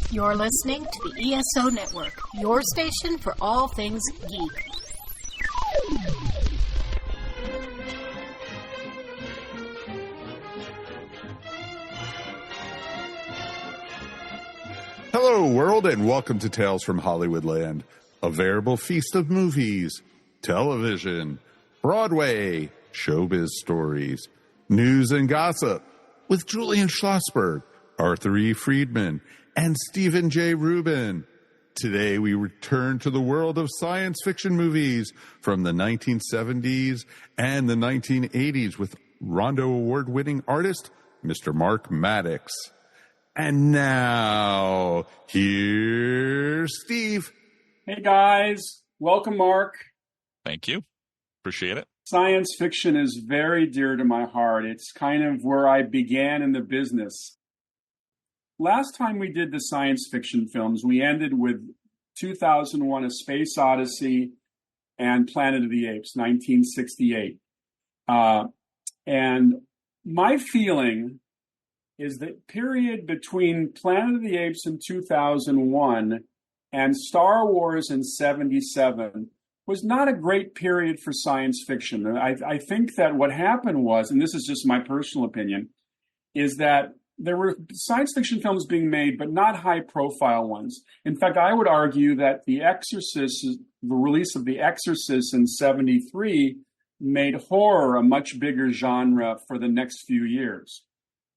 You're listening to the ESO Network, your station for all things geek. Hello, world, and welcome to Tales from Hollywoodland, a veritable feast of movies, television, Broadway, showbiz stories, news and gossip, with Julian Schlossberg, Arthur Friedman, and Stephen Jay Rubin. Today we return to the world of science fiction movies from the 1970s and the 1980s with Rondo Award-winning artist, Mr. Mark Maddox. And now, here's Steve. Hey guys, welcome Mark. Thank you. Appreciate it. Science fiction is very dear to my heart. It's kind of where I began in the business. Last time we did the science fiction films, we ended with 2001: A Space Odyssey and Planet of the Apes, 1968. And my feeling is that period between Planet of the Apes in 2001 and Star Wars in 77 was not a great period for science fiction. I think that what happened was, and this is just my personal opinion, is that there were science fiction films being made, but not high-profile ones. In fact, I would argue that The Exorcist, the release of The Exorcist in 73, made horror a much bigger genre for the next few years.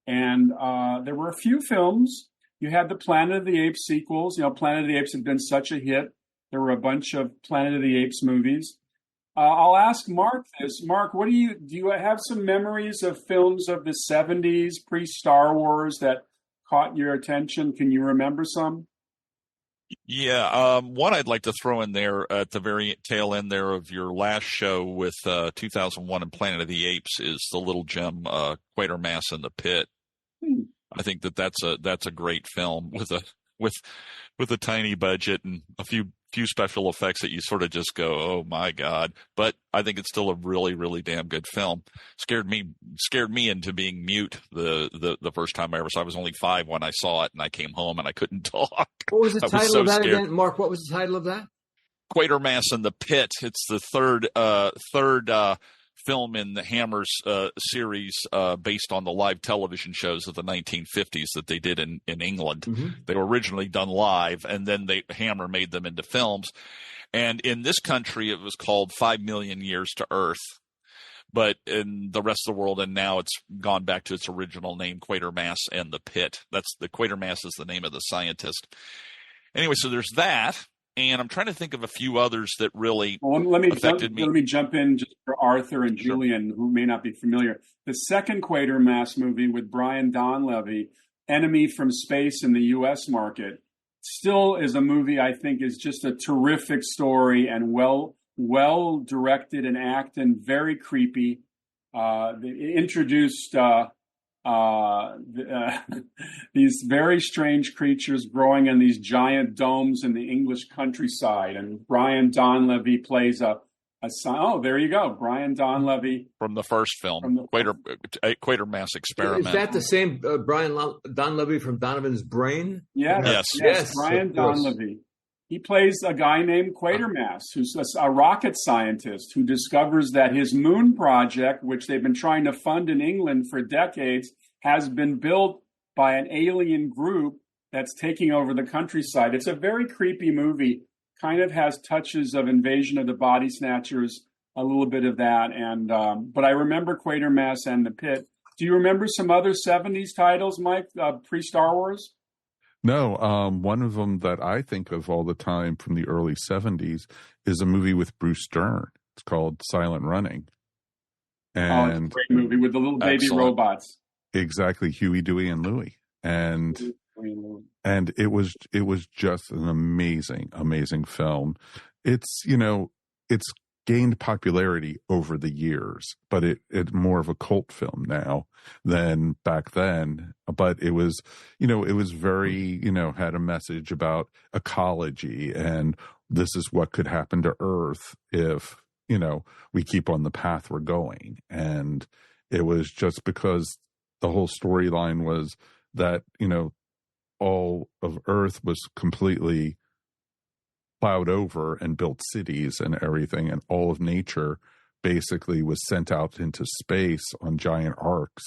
And there were a few films. You had the Planet of the Apes sequels. You know, Planet of the Apes had been such a hit. There were a bunch of Planet of the Apes movies. I'll ask Mark this. Mark, do you have some memories of films of the 70s, pre-Star Wars, that caught your attention? Can you remember some? Yeah, one I'd like to throw in there at the very tail end there of your last show with 2001 and Planet of the Apes is the little gem, Quatermass in the Pit. I think that's a great film with a tiny budget and a few special effects that you sort of just go, oh my God. But I think it's still a really, really damn good film. Scared me into being mute the first time I ever saw it. I was only 5 when I saw it, and I came home and I couldn't talk. What was the title of that again? Mark, what was the title of that? Quatermass in the Pit. It's the third film in the Hammer's series based on the live television shows of the 1950s that they did in England. Mm-hmm. They were originally done live, and then Hammer made them into films. And in this country, it was called 5 Million Years to Earth. But in the rest of the world, and now it's gone back to its original name, Quatermass and the Pit. Quatermass is the name of the scientist. Anyway, so there's that. And I'm trying to think of a few others that really affected me. Let me jump in just for Arthur and Julian, who may not be familiar. The second Quatermass movie with Brian Donlevy, Enemy from Space in the U.S. market, still is a movie I think is just a terrific story and well directed and acted and very creepy. It introduced these very strange creatures growing in these giant domes in the English countryside, and Brian Donlevy plays a son. Oh, there you go, Brian Donlevy from the first film, Quatermass Experiment. Is that the same Brian Donlevy from Donovan's Brain? Yes, Brian Donlevy. He plays a guy named Quatermass, who's a rocket scientist who discovers that his moon project, which they've been trying to fund in England for decades, has been built by an alien group that's taking over the countryside. It's a very creepy movie, kind of has touches of Invasion of the Body Snatchers, a little bit of that. And but I remember Quatermass and the Pit. Do you remember some other 70s titles, Mike, pre-Star Wars? No, one of them that I think of all the time from the early 70s is a movie with Bruce Dern. It's called Silent Running. And it's a great movie with the little baby robots. Exactly, Huey, Dewey, and Louie. And it was just an amazing film. It's gained popularity over the years, but it's more of a cult film now than back then. But it was very, had a message about ecology, and this is what could happen to Earth if, we keep on the path we're going. And it was just because the whole storyline was that, all of Earth was completely plowed over and built cities and everything, and all of nature basically was sent out into space on giant arcs.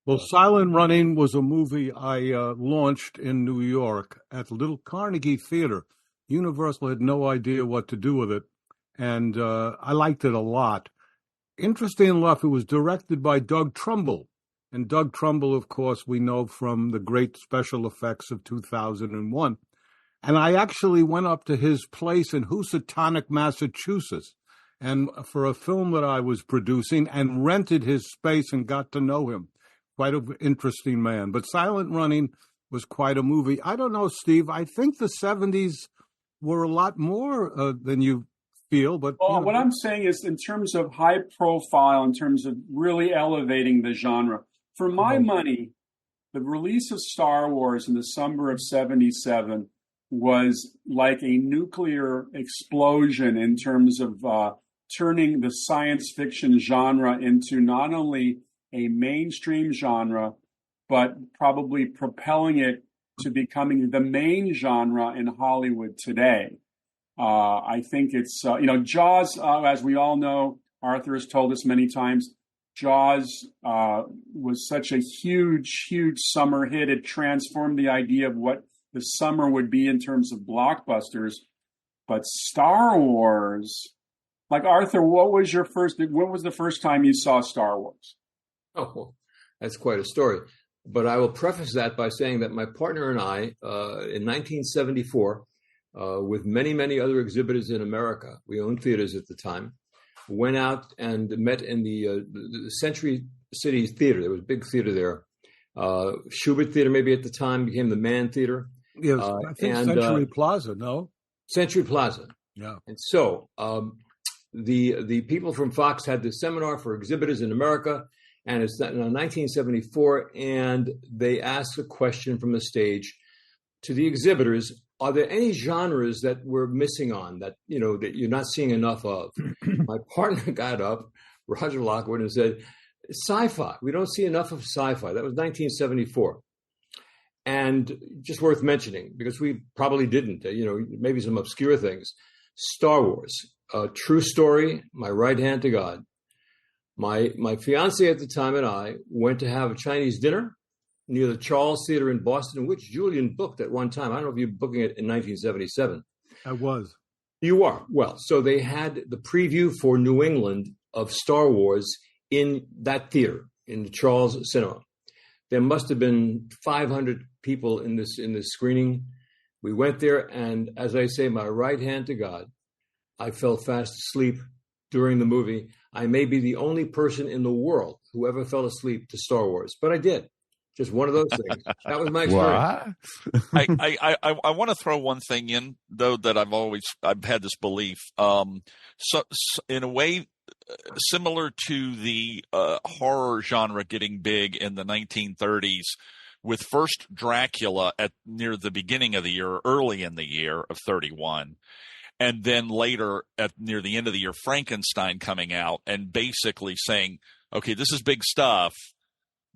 Well, Silent Running was a movie I launched in New York at the little Carnegie Theater. Universal had no idea what to do with it, and I liked it a lot. Interesting enough, it was directed by Doug Trumbull. And Doug Trumbull, of course, we know from the great special effects of 2001. And I actually went up to his place in Housatonic, Massachusetts, and for a film that I was producing, and rented his space and got to know him. Quite an interesting man. But Silent Running was quite a movie. I don't know, Steve. I think the 70s were a lot more than you feel. But what I'm saying is, in terms of high profile, in terms of really elevating the genre, for my money, the release of Star Wars in the summer of 77 was like a nuclear explosion in terms of turning the science fiction genre into not only a mainstream genre, but probably propelling it to becoming the main genre in Hollywood today. I think it's, Jaws, as we all know, Arthur has told us many times, Jaws was such a huge, huge summer hit. It transformed the idea of what the summer would be in terms of blockbusters. But Star Wars, like Arthur, what was the first time you saw Star Wars? Oh, well, that's quite a story. But I will preface that by saying that my partner and I, in 1974, with many, many other exhibitors in America, we owned theaters at the time, went out and met in the Century City Theater. There was a big theater there. Schubert Theater, maybe at the time, became the Mann Theater. Yes, I think Century Plaza, no? Century Plaza. Yeah. And so the people from Fox had this seminar for exhibitors in America, and it's in 1974, and they asked a question from the stage to the exhibitors: are there any genres that we're missing on, that that you're not seeing enough of? My partner got up, Roger Lockwood, and said, sci-fi. We don't see enough of sci-fi. That was 1974. And just worth mentioning, because we probably didn't, maybe some obscure things. Star Wars, a true story, my right hand to God. My fiancée at the time and I went to have a Chinese dinner near the Charles Theater in Boston, which Julian booked at one time. I don't know if you were booking it in 1977. I was. You are. Well, so they had the preview for New England of Star Wars in that theater, in the Charles Cinema. There must have been 500 people in this screening. We went there, and as I say, my right hand to God, I fell fast asleep during the movie. I may be the only person in the world who ever fell asleep to Star Wars, but I did. Just one of those things. That was my experience. I want to throw one thing in, though, that I've had this belief. So in a way, similar to the horror genre getting big in the 1930s, with first Dracula near the beginning of the year, early in the year of 31, and then later near the end of the year, Frankenstein coming out and basically saying, okay, this is big stuff,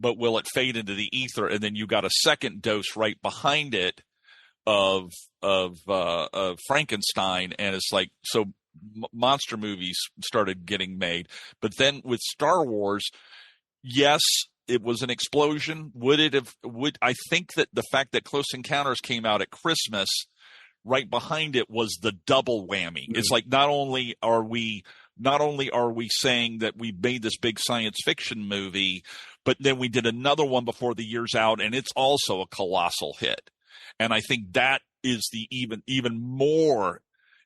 but will it fade into the ether? And then you got a second dose right behind it of Frankenstein, and it's like, so monster movies started getting made. But then with Star Wars, yes, it was an explosion. I think that the fact that Close Encounters came out at Christmas, right behind it was the double whammy. Mm-hmm. It's like not only are we saying that we made this big science fiction movie, but then we did another one before the year's out, and it's also a colossal hit. And I think that is the even more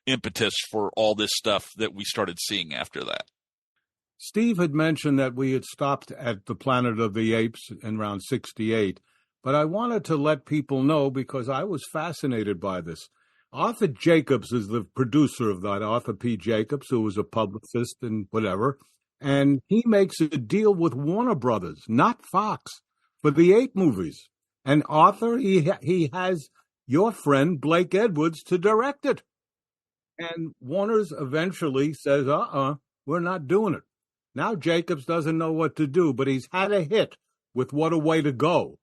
impetus for all this stuff that we started seeing after that. Steve had mentioned that we had stopped at the Planet of the Apes in around 68, but I wanted to let people know, because I was fascinated by this. Arthur Jacobs is the producer of that, Arthur P. Jacobs, who was a publicist and whatever, and he makes a deal with Warner Brothers, not Fox, for the Ape movies. And Arthur, he has your friend Blake Edwards to direct it. And Warner's eventually says, we're not doing it. Now Jacobs doesn't know what to do, but he's had a hit with What a Way to Go.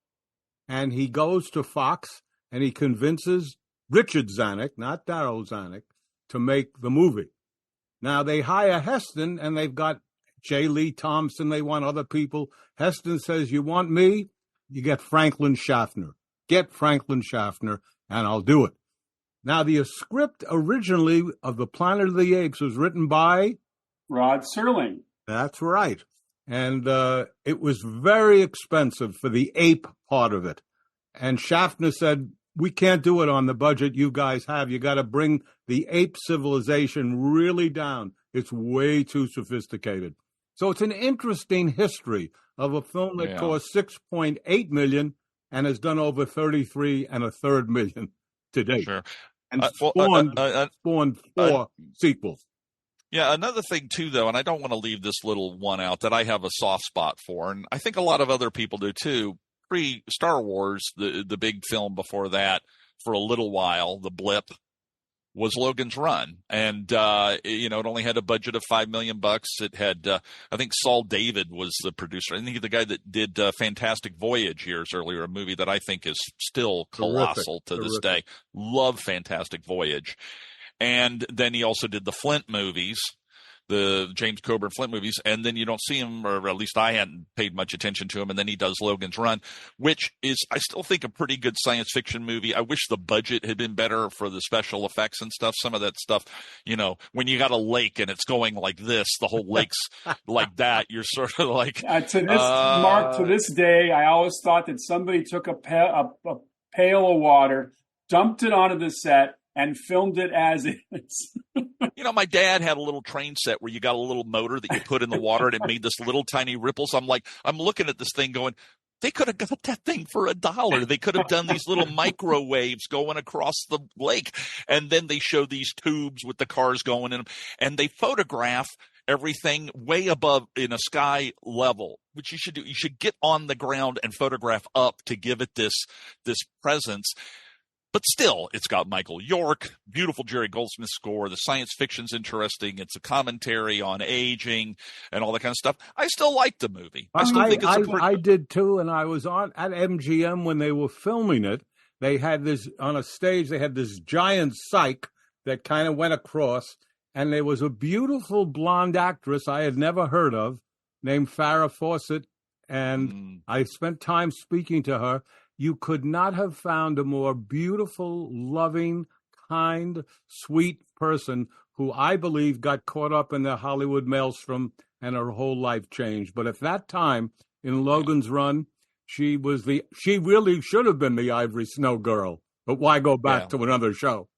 And he goes to Fox, and he convinces Richard Zanuck, not Darryl Zanuck, to make the movie. Now, they hire Heston, and they've got J. Lee Thompson. They want other people. Heston says, you want me? You get Franklin Schaffner. Get Franklin Schaffner, and I'll do it. Now, the script originally of The Planet of the Apes was written by Rod Serling. That's right. And it was very expensive for the ape part of it. And Schaffner said, we can't do it on the budget you guys have. You got to bring the ape civilization really down. It's way too sophisticated. So it's an interesting history of a film that cost $6.8 million and has done over $33.33 million to date. Sure. And spawned 4 sequels. Yeah, another thing, too, though, and I don't want to leave this little one out that I have a soft spot for, and I think a lot of other people do, too. Pre-Star Wars, the big film before that, for a little while, the blip, was Logan's Run. And, it only had a budget of $5 million. It had, I think Saul David was the producer. I think the guy that did Fantastic Voyage years earlier, a movie that I think is still colossal to this day. Love Fantastic Voyage. And then he also did the Flint movies, the James Coburn Flint movies, and then you don't see him, or at least I hadn't paid much attention to him, and then he does Logan's Run, which is, I still think, a pretty good science fiction movie. I wish the budget had been better for the special effects and stuff. Some of that stuff, when you got a lake and it's going like this, the whole lake's like that, you're sort of like... Mark, to this day, I always thought that somebody took a pail of water, dumped it onto the set, and filmed it as is. My dad had a little train set where you got a little motor that you put in the water and it made this little tiny ripples. I'm looking at this thing going, they could have got that thing for $1. They could have done these little microwaves going across the lake. And then they show these tubes with the cars going in them, and they photograph everything way above in a sky level, which you should do. You should get on the ground and photograph up to give it this presence. But still, it's got Michael York, beautiful Jerry Goldsmith score. The science fiction's interesting. It's a commentary on aging and all that kind of stuff. I still like the movie. I still think it's I did too, and I was at MGM when they were filming it. They had this on a stage. They had this giant cyc that kind of went across, and there was a beautiful blonde actress I had never heard of named Farrah Fawcett, and I spent time speaking to her. You could not have found a more beautiful, loving, kind, sweet person who I believe got caught up in the Hollywood maelstrom and her whole life changed. But at that time in Logan's Run, she really should have been the Ivory Snow Girl. But why go back to another show?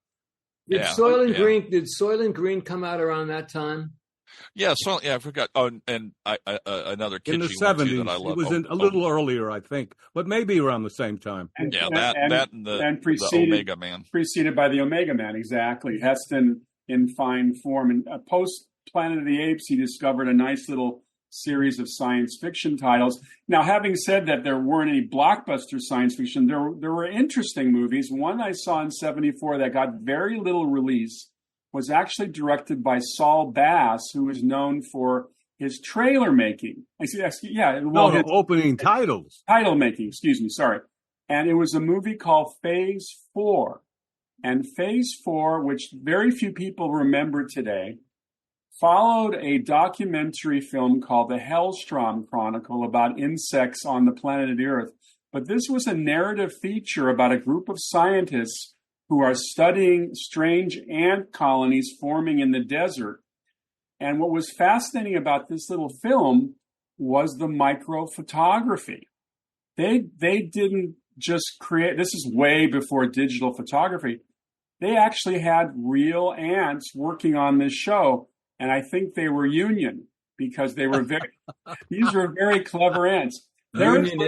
Did Soylent Green come out around that time? Yeah, so I forgot. Oh, and another kitschy in the 70s. One too that I love. It was a little earlier, I think, but maybe around the same time. And the Omega Man, preceded by the Omega Man. Exactly, Heston in fine form. And post Planet of the Apes, he discovered a nice little series of science fiction titles. Now, having said that, there weren't any blockbuster science fiction. There were interesting movies. One I saw in '74 that got very little release was actually directed by Saul Bass, who is known for his trailer making. Opening titles. Title making, excuse me, sorry. And it was a movie called Phase 4. And Phase 4, which very few people remember today, followed a documentary film called The Hellstrom Chronicle about insects on the planet of the Earth. But this was a narrative feature about a group of scientists who are studying strange ant colonies forming in the desert. And what was fascinating about this little film was the microphotography. They didn't just create, this is way before digital photography. They actually had real ants working on this show. And I think they were union because they were these were very clever ants. Union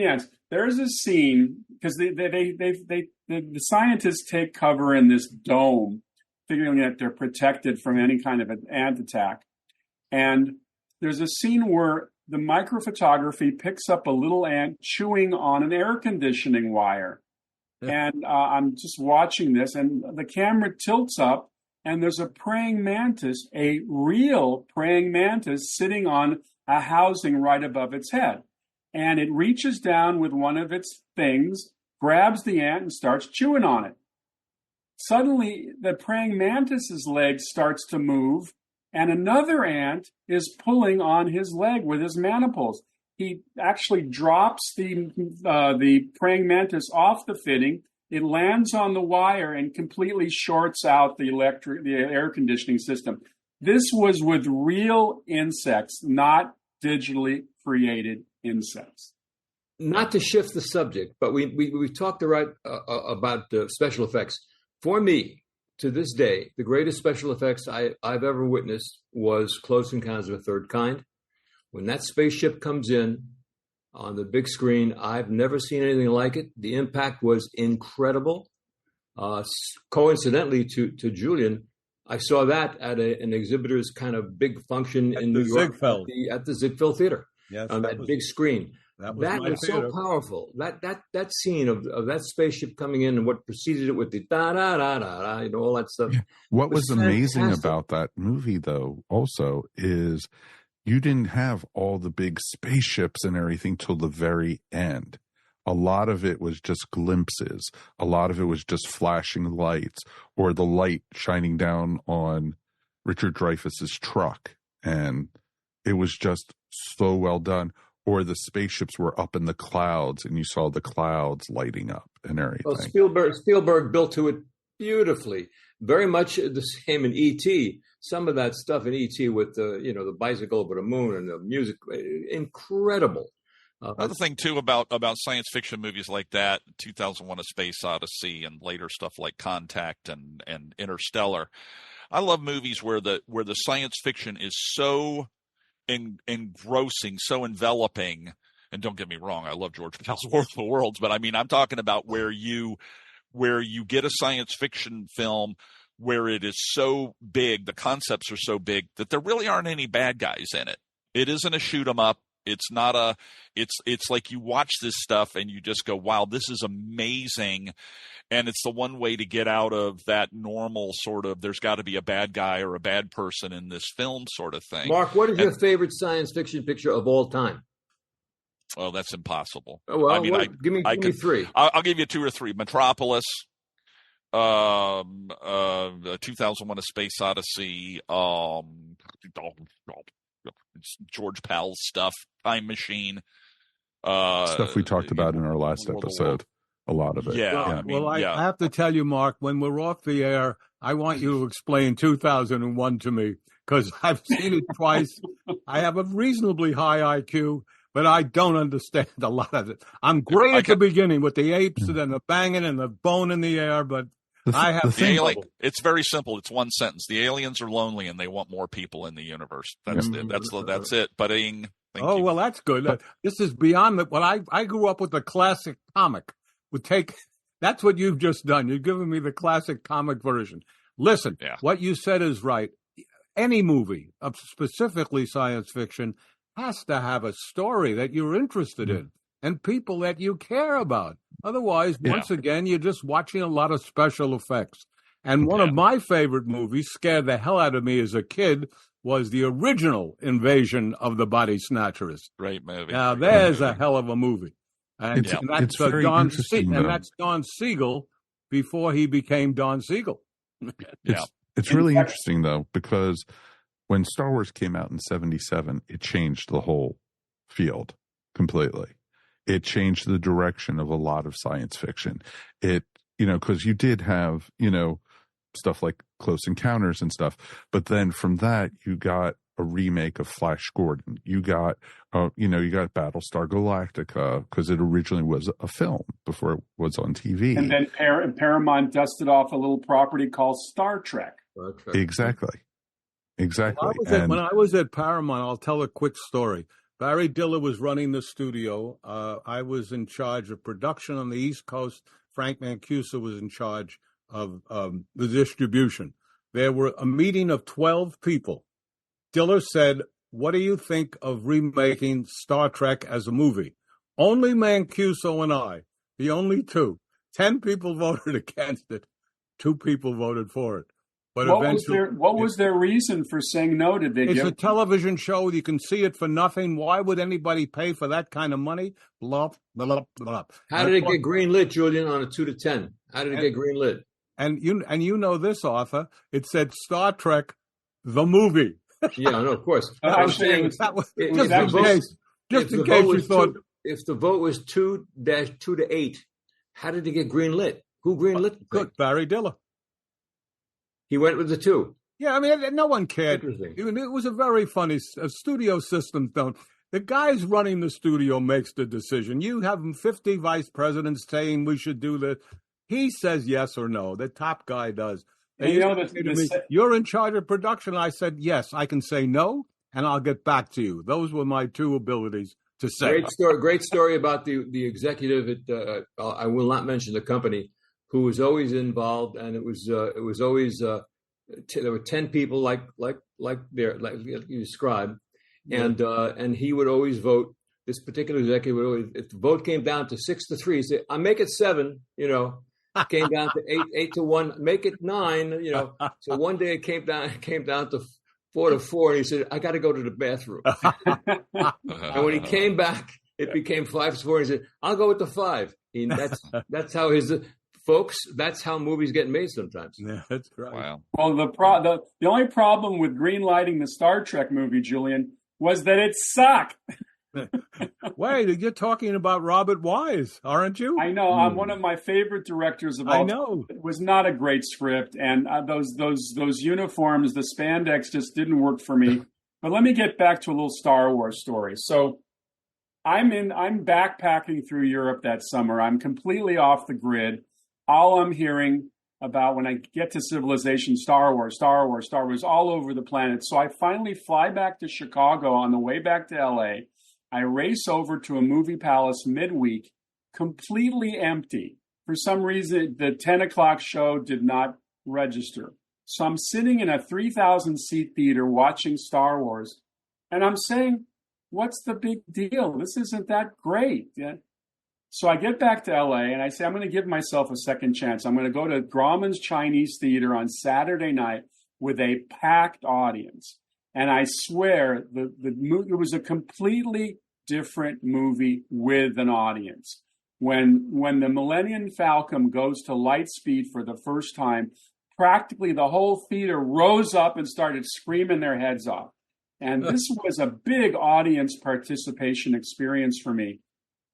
ants. There's a scene because the scientists take cover in this dome, figuring that they're protected from any kind of an ant attack. And there's a scene where the microphotography picks up a little ant chewing on an air conditioning wire. Yeah. And I'm just watching this, and the camera tilts up, and there's a praying mantis, a real praying mantis, sitting on a housing right above its head. And it reaches down with one of its things grabs the ant and starts chewing on it. Suddenly, the praying mantis's leg starts to move, and another ant is pulling on his leg with his mandibles. He actually drops the praying mantis off the fitting. It lands on the wire and completely shorts out the air conditioning system. This was with real insects, not digitally created insects. Not to shift the subject, but we talked about special effects. For me, to this day, the greatest special effects I've ever witnessed was Close Encounters of the Third Kind. When that spaceship comes in on the big screen, I've never seen anything like it. The impact was incredible. Coincidentally to Julian, I saw that at an exhibitor's kind of big function in New York at the Ziegfeld Theater. Yes, on that big screen. That was so powerful. That scene of that spaceship coming in and what preceded it with the da da da da da, all that stuff. Yeah. What was amazing fantastic. about that movie, though, also is you didn't have all the big spaceships and everything till the very end. A lot of it was just glimpses. A lot of it was just flashing lights or the light shining down on Richard Dreyfuss's truck, and it was just so well done. Or the spaceships were up in the clouds and you saw the clouds lighting up and everything. Well, Spielberg built to it beautifully. Very much the same in E.T. Some of that stuff in E.T. with the bicycle over the moon and the music, incredible. Another thing too about science fiction movies like that, 2001: A Space Odyssey, and later stuff like Contact and Interstellar. I love movies where the science fiction is so engrossing, so enveloping. And don't get me wrong, I love George Patel's War of the Worlds, but I mean, I'm talking about where you get a science fiction film where it is so big, the concepts are so big that there really aren't any bad guys in it. It isn't a shoot 'em up. It's not it's like you watch this stuff and you just go, wow, this is amazing. And it's the one way to get out of that normal sort of, there's got to be a bad guy or a bad person in this film sort of thing. Mark, what is your favorite science fiction picture of all time? Oh, that's impossible. Well, I mean, give me three. I'll give you two or three. Metropolis, 2001: A Space Odyssey, George Powell's stuff, Time Machine. Stuff we talked about in our last episode. A lot of it. Yeah. I have to tell you, Mark, when we're off the air, I want you to explain 2001 to me, because I've seen it twice. I have a reasonably high IQ, but I don't understand a lot of it. I'm great at the beginning with the apes and then the banging and the bone in the air, but I have trouble. It's very simple. It's one sentence. The aliens are lonely and they want more people in the universe. That's it. That's it. But well, that's good. This is beyond what I grew up with the classic comic. That's what you've just done. You've given me the classic comic version. Listen, What you said is right. Any movie, specifically science fiction, has to have a story that you're interested in and people that you care about. Otherwise, once again, you're just watching a lot of special effects. And one of my favorite movies, scared the hell out of me as a kid, was the original Invasion of the Body Snatchers. Great movie. Now, there's a hell of a movie. And that's Don Siegel before he became Don Siegel. It's really interesting, though, because when Star Wars came out in 1977, it changed the whole field completely. It changed the direction of a lot of science fiction. Because you did have, stuff like Close Encounters and stuff. But then from that, you got a remake of Flash Gordon. You got, you got Battlestar Galactica, because it originally was a film before it was on TV. And then Paramount dusted off a little property called Star Trek. Exactly. When I was at Paramount, I'll tell a quick story. Barry Diller was running the studio. I was in charge of production on the East Coast. Frank Mancuso was in charge of the distribution. There were a meeting of 12 people. Diller said, "What do you think of remaking Star Trek as a movie?" Only Mancuso and I, the only two. 10 people voted against it. 2 people voted for it. But what was their reason for saying no? Did they? It's a television show. You can see it for nothing. Why would anybody pay for that kind of money? Blah, blah, blah. How did it get greenlit, Julian, on a 2 to 10? How did it get greenlit? And you know this, Arthur. It said Star Trek, the movie. Yeah, no, of course. I'm saying, just in case you thought. If the vote was 2 to 8, how did it get greenlit? Who greenlit? Good, Barry Diller. He went with the 2. Yeah, I mean, no one cared. Interesting. It was a very funny studio system. Don't the guys running the studio makes the decision? You have 50 vice presidents saying we should do this. He says yes or no. The top guy does. And you're in charge of production. I said yes. I can say no, and I'll get back to you. Those were my 2 abilities to say. Great story about the executive at I will not mention the company, who was always involved, and it was always there were 10 people like you described, and he would always vote. This particular executive would always, if the vote came down to 6 to 3, he'd say, "I make it 7," Came down to 8 to 1, make it 9, So one day it came down to 4 to 4, and he said, "I got to go to the bathroom." And when he came back, it became 5 to 4. And he said, "I'll go with the 5." That's how folks. That's how movies get made sometimes. Yeah, that's right. Wow. Well, the only problem with greenlighting the Star Trek movie, Julian, was that it sucked. Wait, you're talking about Robert Wise, aren't you? I know. I'm one of my favorite directors of all. I know. It was not a great script, and those uniforms, the spandex, just didn't work for me. But let me get back to a little Star Wars story. So I'm backpacking through Europe that summer. I'm completely off the grid. All I'm hearing about when I get to civilization, Star Wars, all over the planet. So I finally fly back to Chicago. On the way back to LA, I race over to a movie palace midweek, completely empty. For some reason, the 10 o'clock show did not register. So I'm sitting in a 3,000-seat theater watching Star Wars, and I'm saying, what's the big deal? This isn't that great. Yeah. So I get back to LA, and I say, I'm going to give myself a second chance. I'm going to go to Grauman's Chinese Theater on Saturday night with a packed audience. And I swear, it was a completely different movie with an audience. When the Millennium Falcon goes to light speed for the first time, practically the whole theater rose up and started screaming their heads off. And this was a big audience participation experience for me.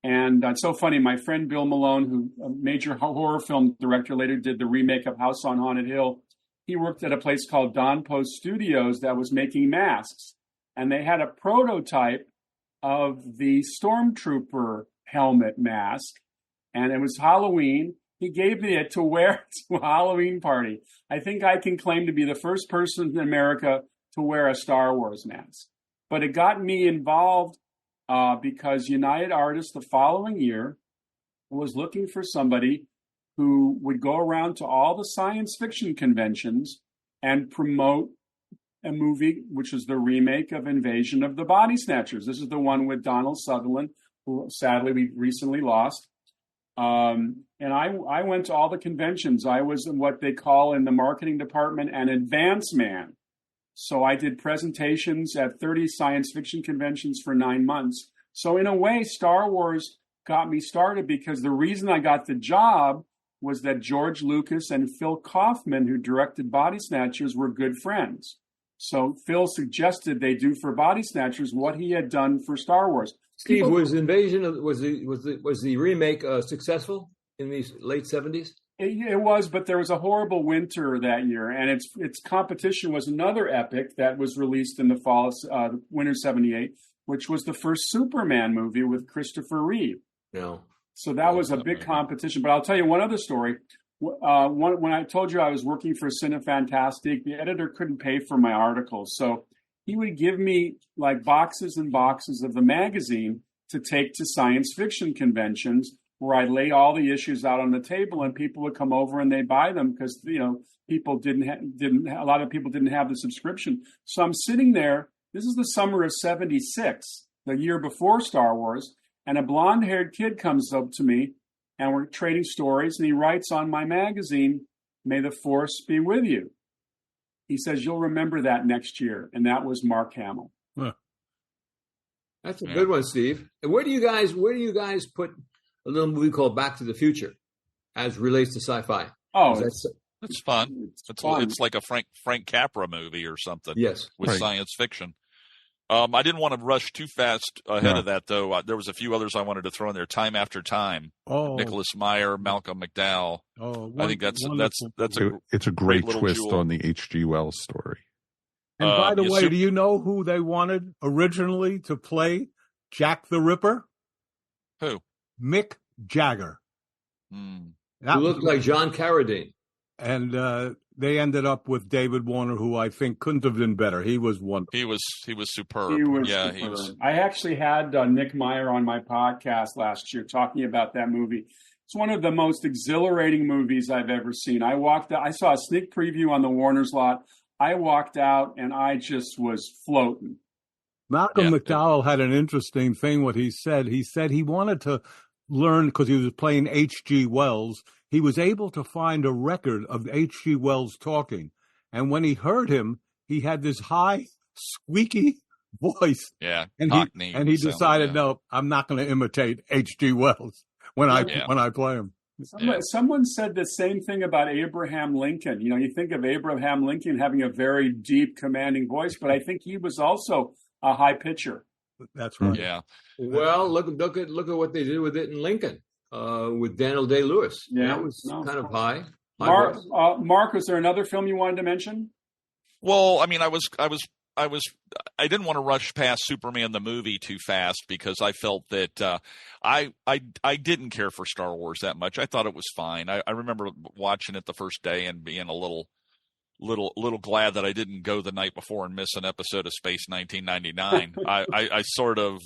And it's so funny, my friend Bill Malone, who a major horror film director, later did the remake of House on Haunted Hill. He worked at a place called Don Post Studios that was making masks. And they had a prototype of the Stormtrooper helmet mask. And it was Halloween. He gave me it to wear to a Halloween party. I think I can claim to be the first person in America to wear a Star Wars mask. But it got me involved because United Artists the following year was looking for somebody who would go around to all the science fiction conventions and promote a movie, which was the remake of Invasion of the Body Snatchers. This is the one with Donald Sutherland, who sadly we recently lost. And I went to all the conventions. I was what they call in the marketing department an advance man. So I did presentations at 30 science fiction conventions for 9 months. So in a way, Star Wars got me started because the reason I got the job was that George Lucas and Phil Kaufman, who directed Body Snatchers, were good friends. So Phil suggested they do for Body Snatchers what he had done for Star Wars. Steve, was the remake successful in the late 70s? It was, but there was a horrible winter that year, and its competition was another epic that was released in the fall, winter '78, which was the first Superman movie with Christopher Reeve. No. So that was a big competition. But I'll tell you one other story. When I told you I was working for Cinefantastique, the editor couldn't pay for my articles, so he would give me like boxes and boxes of the magazine to take to science fiction conventions, where I'd lay all the issues out on the table and people would come over and they'd buy them because, people a lot of people didn't have the subscription. So I'm sitting there. This is the summer of '76, the year before Star Wars. And a blonde-haired kid comes up to me and we're trading stories. And he writes on my magazine, "May the Force be with you." He says, you'll remember that next year. And that was Mark Hamill. Huh. That's a good one, Steve. And where do you guys put a little movie called Back to the Future as relates to sci-fi? Oh, it's fun. It's like a Frank Capra movie or something. Yes. With science fiction. I didn't want to rush too fast ahead of that, though. There was a few others I wanted to throw in there. Time After Time. Oh. Nicholas Meyer, Malcolm McDowell. I think it's a great twist jewel on the H.G. Wells story. And by the way, do you know who they wanted originally to play Jack the Ripper? Who? Mick Jagger. Who looked like John Carradine. And they ended up with David Warner, who I think couldn't have been better. He was wonderful. He was superb. He was superb. He was. I actually had Nick Meyer on my podcast last year talking about that movie. It's one of the most exhilarating movies I've ever seen. I saw a sneak preview on the Warner's lot. I walked out and I just was floating. Malcolm McDowell had an interesting thing. What he said he wanted to learn because he was playing H.G. Wells. He was able to find a record of H.G. Wells talking. And when he heard him, he had this high, squeaky voice. Yeah. And he decided, no, I'm not going to imitate H.G. Wells when I play him. Someone said the same thing about Abraham Lincoln. You think of Abraham Lincoln having a very deep, commanding voice, but I think he was also a high pitcher. That's right. Yeah. Well, look at what they did with it in Lincoln. With Daniel Day-Lewis. Yeah, that was kind of high. Mark, was there another film you wanted to mention? Well, I mean, I didn't want to rush past Superman the movie too fast because I felt that I didn't care for Star Wars that much. I thought it was fine. I remember watching it the first day and being a little glad that I didn't go the night before and miss an episode of Space 1999. I sort of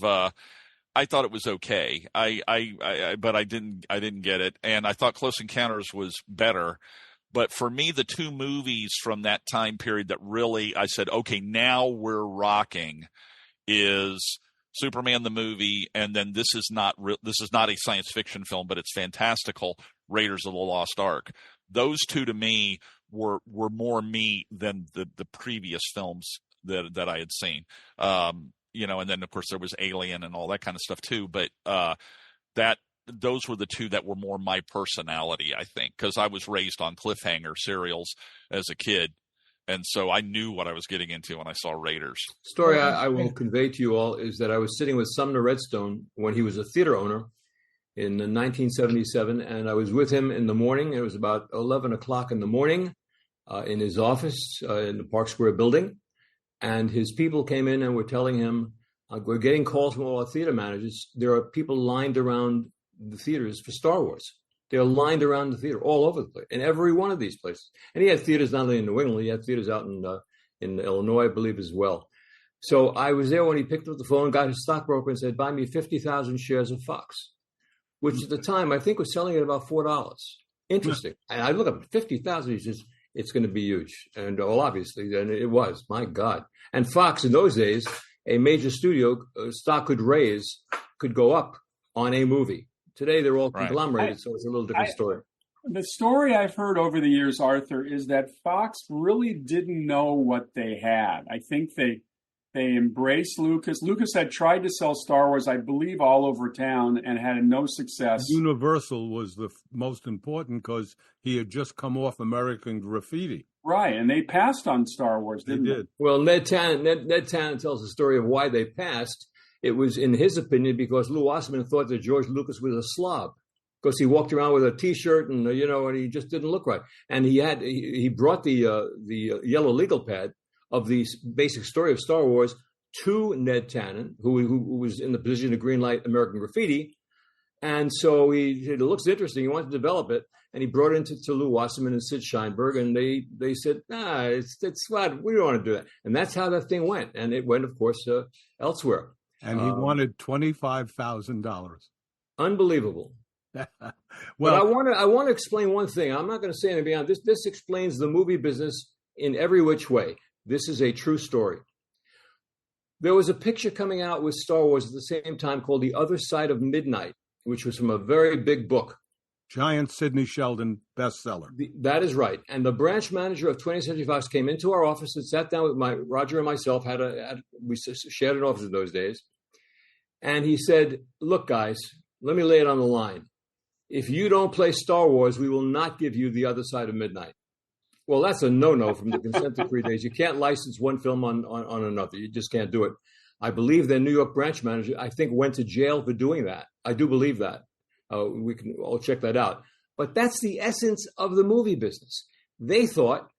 I thought it was okay. But I didn't get it, and I thought Close Encounters was better. But for me, the two movies from that time period that really I said, okay, now we're rocking, is Superman the movie, and then this is not a science fiction film, but it's fantastical, Raiders of the Lost Ark. Those two to me were more me than the previous films that I had seen. And then of course there was Alien and all that kind of stuff too. But those were the two that were more my personality, I think, because I was raised on cliffhanger serials as a kid, and so I knew what I was getting into when I saw Raiders. Story I will convey to you all is that I was sitting with Sumner Redstone when he was a theater owner in 1977, and I was with him in the morning. It was about 11 o'clock in the morning in his office in the Park Square building. And his people came in and were telling him, we're getting calls from all our theater managers. There are people lined around the theaters for Star Wars. They're lined around the theater all over the place, in every one of these places. And he had theaters not only in New England, he had theaters out in Illinois, I believe, as well. So I was there when he picked up the phone, got his stockbroker and said, buy me 50,000 shares of Fox, which at the time I think was selling at about $4. Interesting. And I look up 50,000, he says, it's going to be huge. And obviously, then it was. My God. And Fox, in those days, a major studio stock could go up on a movie. Today, they're all conglomerated, so it's a little different story. The story I've heard over the years, Arthur, is that Fox really didn't know what they had. I think they embraced Lucas. Lucas had tried to sell Star Wars, I believe, all over town and had no success. Universal was the most important because he had just come off American Graffiti. Right, and they passed on Star Wars, didn't they? Well, Ned Tannen tells the story of why they passed. It was, in his opinion, because Lou Wasserman thought that George Lucas was a slob because he walked around with a T-shirt and and he just didn't look right. And he brought the yellow legal pad of the basic story of Star Wars to Ned Tannen, who was in the position to greenlight American Graffiti. And so he said, it looks interesting. He wanted to develop it. And he brought it to Lou Wasserman and Sid Sheinberg. And they said, it's what, we don't want to do that. And that's how that thing went. And it went, of course, elsewhere. And he wanted $25,000. Unbelievable. Well, but I want to explain one thing. I'm not going to say anything beyond this. This explains the movie business in every which way. This is a true story. There was a picture coming out with Star Wars at the same time called The Other Side of Midnight, which was from a very big book giant Sidney Sheldon bestseller. That is right. And the branch manager of 20th Century Fox came into our office and sat down with Roger and myself. We shared an office in those days. And he said, look, guys, let me lay it on the line. If you don't play Star Wars, we will not give you The Other Side of Midnight. Well, that's a no-no from the consent decree days. You can't license one film on another. You just can't do it. I believe their New York branch manager, I think, went to jail for doing that. I do believe that. We can all check that out. But that's the essence of the movie business. They thought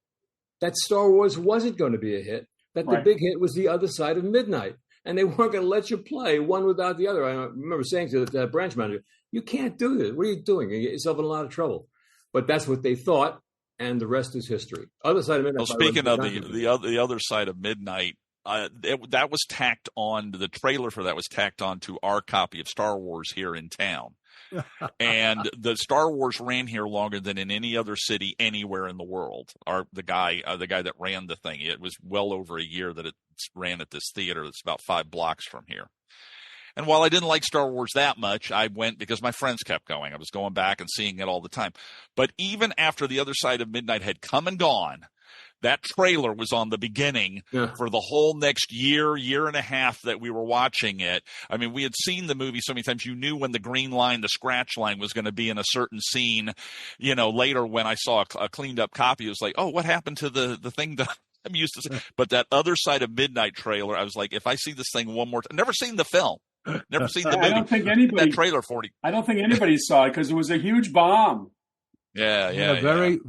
that Star Wars wasn't going to be a hit, that the big hit was The Other Side of Midnight. And they weren't going to let you play one without the other. I remember saying to that branch manager, you can't do this. What are you doing? You get yourself in a lot of trouble. But that's what they thought, and the rest is history. Other Side of Midnight. Well, speaking of the Other Side of Midnight, that was tacked on, the trailer for that was tacked on to our copy of Star Wars here in town. And the Star Wars ran here longer than in any other city anywhere in the world. The guy that ran the thing, it was well over a year that it ran at this theater that's about 5 blocks from here. And while I didn't like Star Wars that much, I went because my friends kept going. I was going back and seeing it all the time. But even after The Other Side of Midnight had come and gone, that trailer was on the beginning for the whole next year and a half that we were watching it. I mean, we had seen the movie so many times. You knew when the green line, the scratch line was going to be in a certain scene. Later when I saw a cleaned up copy, it was like, oh, what happened to the thing that I'm used to seeing? But that Other Side of Midnight trailer, I was like, if I see this thing one more time, never seen the film. Never seen the movie. I don't think anybody, that trailer 40. I don't think anybody saw it because it was a huge bomb. Very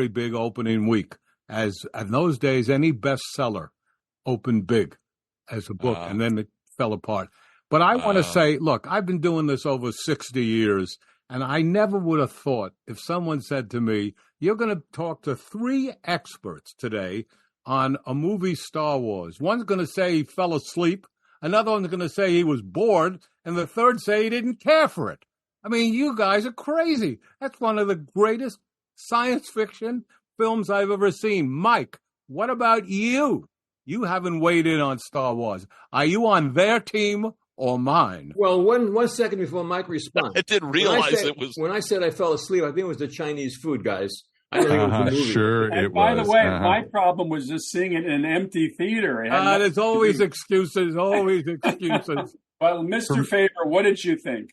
big opening week. As in those days, any bestseller opened big as a book, and then it fell apart. But I want to say, look, I've been doing this over 60 years, and I never would have thought if someone said to me, you're going to talk to 3 experts today on a movie, Star Wars. One's going to say he fell asleep. Another one's going to say he was bored. And the third say he didn't care for it. I mean, you guys are crazy. That's one of the greatest science fiction films I've ever seen. Mike, what about you? You haven't weighed in on Star Wars. Are you on their team or mine? Well, one second before Mike responds. I didn't realize it was. When I said I fell asleep, I think it was the Chinese food, guys. I don't think it was the movie. Sure, and by the way, my problem was just seeing it in an empty theater. There's always excuses, Well, Mr. Faber, what did you think?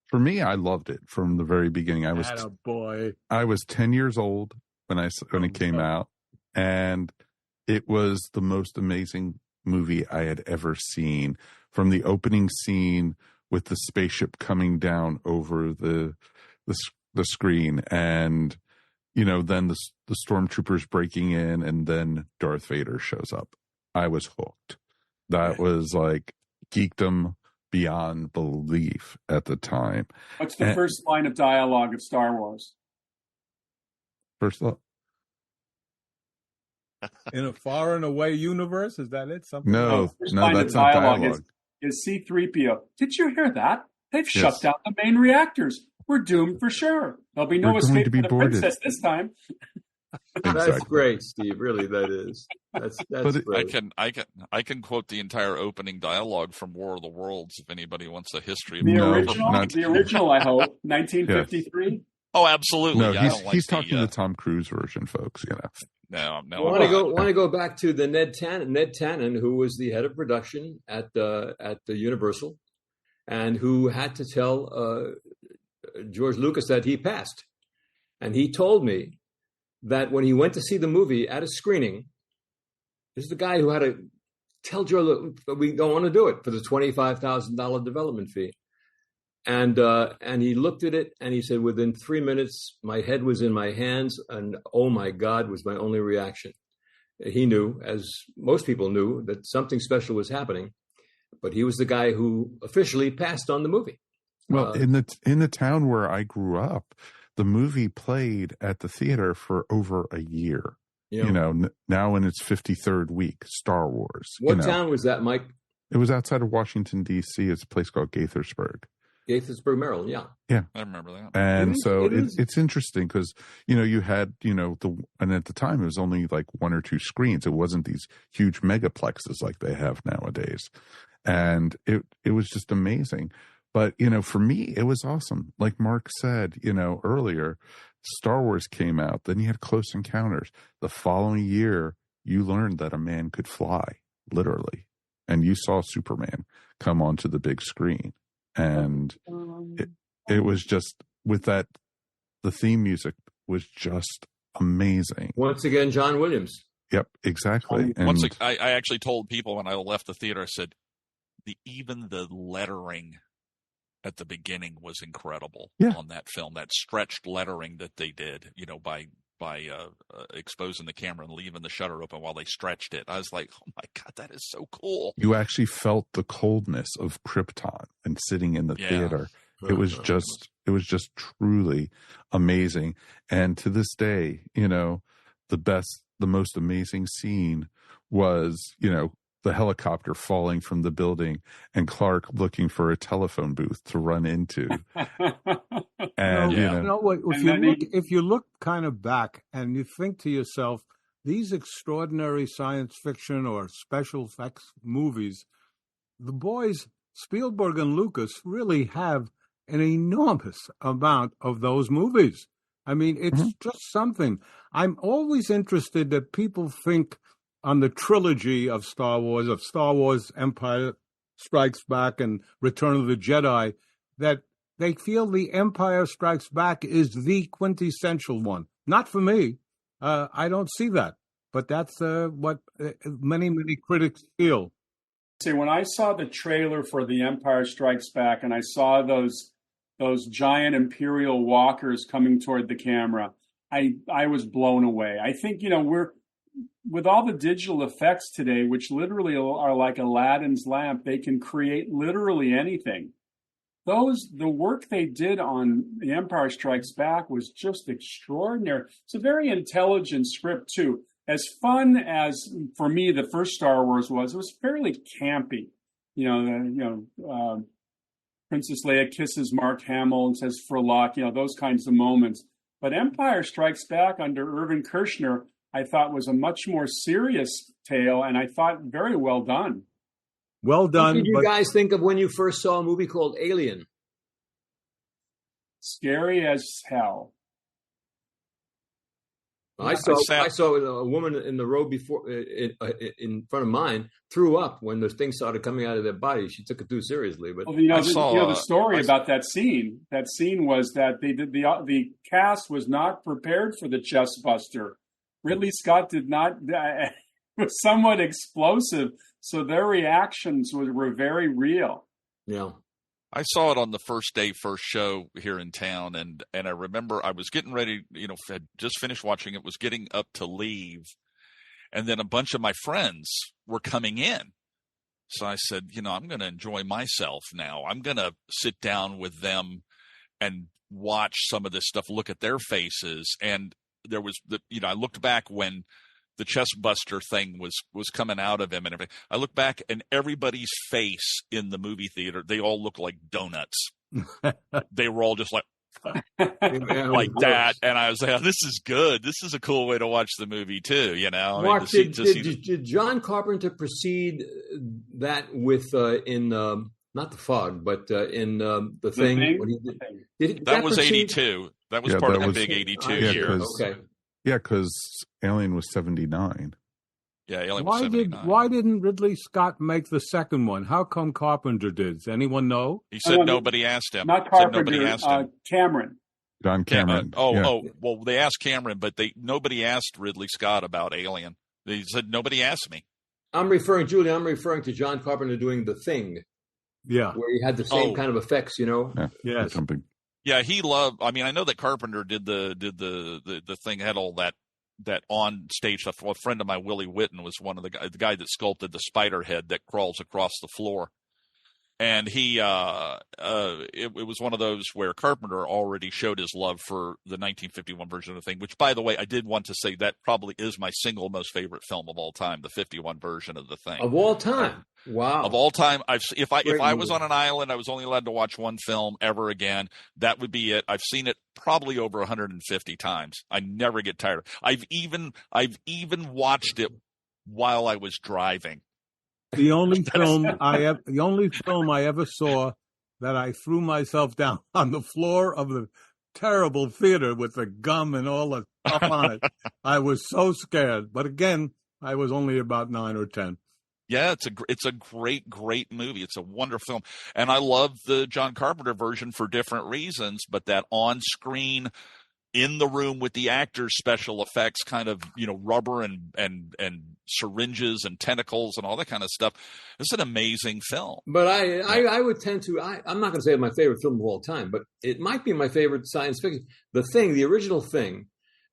For me, I loved it from the very beginning. I was 10 years old when it came out, and it was the most amazing movie I had ever seen. From the opening scene with the spaceship coming down over the screen, and then the stormtroopers breaking in, and then Darth Vader shows up. I was hooked. That was like geekdom beyond belief at the time. What's the first line of dialogue of Star Wars? First line? In a far and away universe? Is that it? Something? No, that's not dialogue. Is C-3PO. Did you hear that? They've shut down the main reactors. We're doomed for sure. There'll be no escape for the princess this time. Exactly. That's great, Steve. Really, that is. That's great. I can quote the entire opening dialogue from War of the Worlds if anybody wants a history of the original. I hope 1953. Yes. Oh, absolutely. No, he's talking the Tom Cruise version, folks. No. I want to go back to the Ned Tannen, who was the head of production at the Universal, and who had to tell George Lucas that he passed, and he told me that when he went to see the movie at a screening, this is the guy who had to tell George, look, we don't want to do it for the $25,000 development fee. And he looked at it and he said, within 3 minutes, my head was in my hands, and oh my God was my only reaction. He knew, as most people knew, that something special was happening, but he was the guy who officially passed on the movie. Well, in the town where I grew up, the movie played at the theater for over a year. Now in its 53rd week, Star Wars. What town was that, Mike? It was outside of Washington, D.C. It's a place called Gaithersburg. Gaithersburg, Maryland, yeah. I remember that. And it's interesting because, you had, and at the time it was only like 1 or 2 screens. It wasn't these huge megaplexes like they have nowadays. And it was just amazing. But, for me, it was awesome. Like Mark said, earlier, Star Wars came out. Then you had Close Encounters. The following year, you learned that a man could fly, literally. And you saw Superman come onto the big screen. And it was just, with that, the theme music was just amazing. Once again, John Williams. Yep, exactly. And I actually told people when I left the theater, I said, even the lettering at the beginning was incredible on that film. That stretched lettering that they did, by exposing the camera and leaving the shutter open while they stretched it. I was like, oh my God, that is so cool. You actually felt the coldness of Krypton and sitting in the theater. It was just truly amazing. And to this day, the most amazing scene was, the helicopter falling from the building and Clark looking for a telephone booth to run into. And if you look kind of back and you think to yourself, these extraordinary science fiction or special effects movies, the boys Spielberg and Lucas really have an enormous amount of those movies. I mean, it's just something. I'm always interested that people think on the trilogy of Star Wars, Empire Strikes Back, and Return of the Jedi, that they feel the Empire Strikes Back is the quintessential one. Not for me. I don't see that. But that's what many critics feel. See, when I saw the trailer for The Empire Strikes Back and I saw those giant Imperial walkers coming toward the camera, I was blown away. I think, we're, with all the digital effects today, which literally are like Aladdin's lamp, they can create literally anything. The work they did on The Empire Strikes Back was just extraordinary. It's a very intelligent script too. As fun as, for me, the first Star Wars was, it was fairly campy. Princess Leia kisses Mark Hamill and says "Furlock," those kinds of moments. But Empire Strikes Back under Irvin Kershner, I thought was a much more serious tale, and I thought very well done. Well done. What did you guys think of when you first saw a movie called Alien? Scary as hell. I saw a woman in the row before, in front of mine, threw up when those things started coming out of their body. She took it too seriously. But the story about that scene. That scene was that the cast was not prepared for the chest buster. Ridley Scott did not. It was somewhat explosive, so their reactions were very real. Yeah. I saw it on the first show here in town, and I remember I was getting ready, had just finished watching it, was getting up to leave, and then a bunch of my friends were coming in. So I said, I'm going to enjoy myself now. I'm going to sit down with them and watch some of this stuff, look at their faces. And there was I looked back when the chest buster thing was coming out of him and everything. I look back and everybody's face in the movie theater, they all look like donuts. They were all just like that. And I was like, oh, this is good. This is a cool way to watch the movie too, Mark, did John Carpenter precede that with in not The Fog, but in The Thing? That was 82. That was part of the big 82 year. Okay. Yeah, because Alien was 79. Yeah, Alien was 79. Why didn't Ridley Scott make the second one? How come Carpenter did? Does anyone know? He said nobody asked him. Not Carpenter, Cameron. John Cameron. Well, they asked Cameron, but nobody asked Ridley Scott about Alien. They said, nobody asked me. I'm referring to John Carpenter doing The Thing. Yeah. Where he had the same kind of effects, Yeah. Yes. Something. Yeah, he loved. I mean, I know that Carpenter did the thing, had all that on stage stuff. Well, a friend of mine, Willie Witten, was one of the guy that sculpted the spider head that crawls across the floor. And he, it was one of those where Carpenter already showed his love for the 1951 version of the thing, which, by the way, I did want to say that probably is my single most favorite film of all time, the 51 version of the thing. Of all time? Wow. Of all time, if I was on an island, I was only allowed to watch one film ever again, that would be it. I've seen it probably over 150 times. I never get tired. I've even watched it while I was driving. The only film I ever saw that I threw myself down on the floor of the terrible theater with the gum and all the stuff on it. I was so scared. But again, I was only about 9 or 10. Yeah, it's a great movie. It's a wonderful film. And I love the John Carpenter version for different reasons, but that on-screen, in the room with the actors, special effects, kind of, rubber and syringes and tentacles and all that kind of stuff. It's an amazing film. But I would tend to, I'm not going to say it's my favorite film of all time, but it might be my favorite science fiction. The original Thing,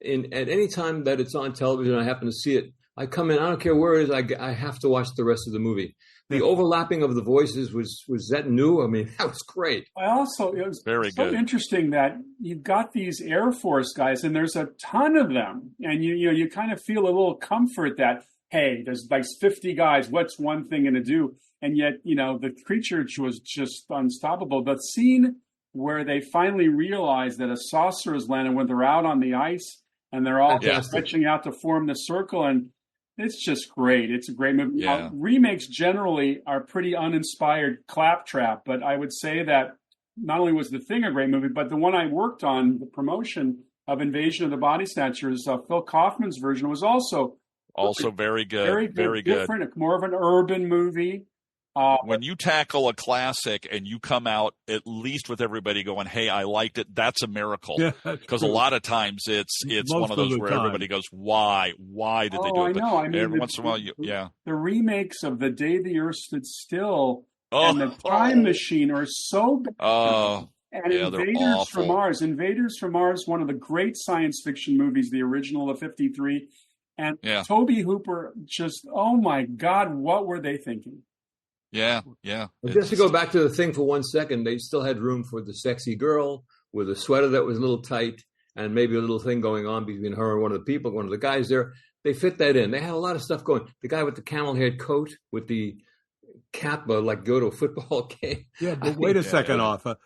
at any time that it's on television, I happen to see it, I come in, I don't care where it is, I have to watch the rest of the movie. The overlapping of the voices was that new? I mean, that was great. It was very so good. Interesting that you've got these Air Force guys, and there's a ton of them, and you kind of feel a little comfort that, hey, there's like 50 guys. What's one thing going to do? And yet, the creature was just unstoppable. The scene where they finally realize that a saucer has landed when they're out on the ice and they're all stretching out to form the circle, and it's just great. It's a great movie. Yeah. Remakes generally are pretty uninspired claptrap, but I would say that not only was The Thing a great movie, but the one I worked on, the promotion of Invasion of the Body Snatchers, Phil Kaufman's version, was also very good. Very good. Different, more of an urban movie. When you tackle a classic and you come out at least with everybody going, hey, I liked it, that's a miracle. Because a lot of times it's one of those where everybody goes, why did they do it? I know. Every once in a while, the remakes of The Day the Earth Stood Still and The Time Machine are so bad. And Invaders from Mars. Invaders from Mars, one of the great science fiction movies, the original of 53. And Tobe Hooper, just, oh my God, what were they thinking? Yeah. Just to go back to The Thing for 1 second, they still had room for the sexy girl with a sweater that was a little tight and maybe a little thing going on between her and one of the guys there. They fit that in. They had a lot of stuff going. The guy with the camel-haired coat with the cap, like go to a football game. Yeah, but wait a second, Arthur.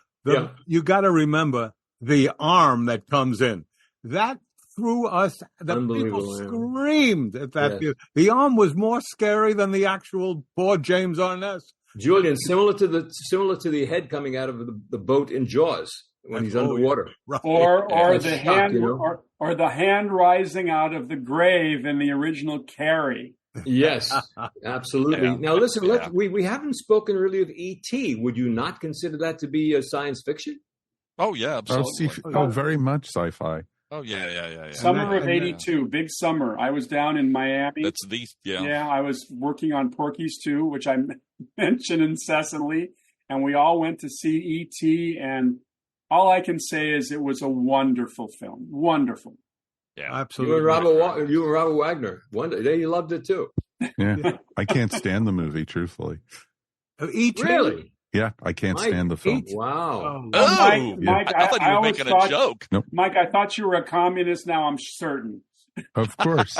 You got to remember the arm that comes in. That threw us. The people screamed at that. Yeah. The arm was more scary than the actual poor James Arness. Julian, similar to the head coming out of the boat in Jaws when he's underwater, right. or the hand, or the hand rising out of the grave in the original Carrie. Yes, absolutely. Now listen, we haven't spoken really of E.T. Would you not consider that to be a science fiction? Oh yeah, absolutely. Very much sci-fi. Oh yeah. Summer of '82, big summer. I was down in Miami. Yeah, I was working on Porky's 2, which I mention incessantly, and we all went to see E.T. And all I can say is it was a wonderful film. Wonderful. Yeah, absolutely. You and Robert Wagner. You loved it too. Yeah, I can't stand the movie. Truthfully, E.T. Really? Yeah, I can't stand the film. Wow. Mike, I thought you were making a joke. Nope. Mike, I thought you were a communist. Now I'm certain. Of course.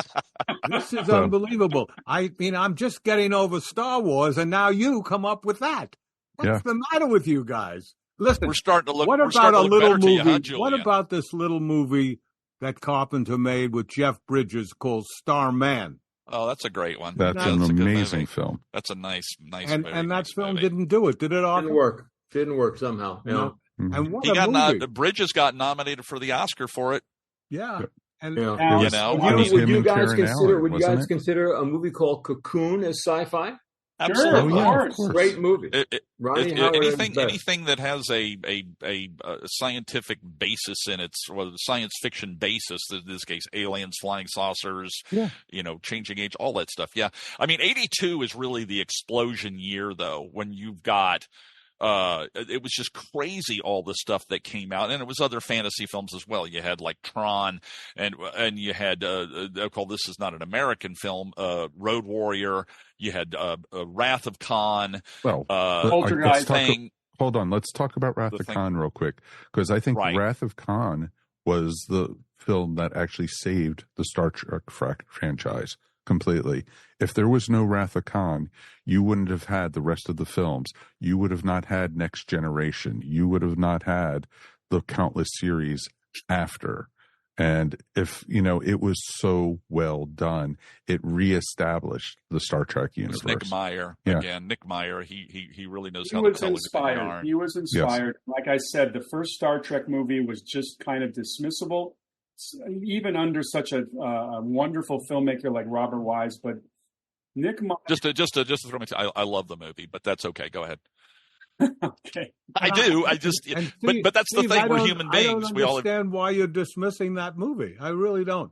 This is unbelievable. I mean, I'm just getting over Star Wars, and now you come up with that. What's the matter with you guys? Listen, we're starting to look. What about a little movie? You, what about this little movie that Carpenter made with Jeff Bridges called Starman? Oh, that's a great one. That's an amazing film. That's a nice and that film didn't do it, did it? Arthur? Didn't work somehow. No. Mm-hmm. And what a movie! Bridges got nominated for the Oscar for it. Yeah. And would you guys consider a movie called Cocoon as sci-fi? Absolutely, of course. Great movie. Anything that has a scientific basis in its, science fiction basis, in this case, aliens, flying saucers, changing age, all that stuff. Yeah, I mean, '82 is really the explosion year, though, when you've got. It was just crazy, all the stuff that came out, and it was other fantasy films as well. You had like Tron, and you had this is not an American film, Road Warrior. You had Wrath of Khan. Well, hold on. Let's talk about Wrath of Khan real quick, because I think Wrath of Khan was the film that actually saved the Star Trek franchise completely. If there was no Wrath of Khan, you wouldn't have had the rest of the films. You would have not had Next Generation. You would have not had the countless series after. And if, you know, it was so well done, it reestablished the Star Trek universe. Nick Meyer. Yeah. Again, Nick Meyer, he really knows He how was to tell inspired. a good He was inspired. Yes. Like I said, the first Star Trek movie was just kind of dismissible, even under such a wonderful filmmaker like Robert Wise. But Nick Meyer... Just to throw me, I love the movie, but that's okay. Go ahead. Okay. I do. I just, but that's Steve, the thing. We're human beings. I don't understand why you're dismissing that movie. I really don't.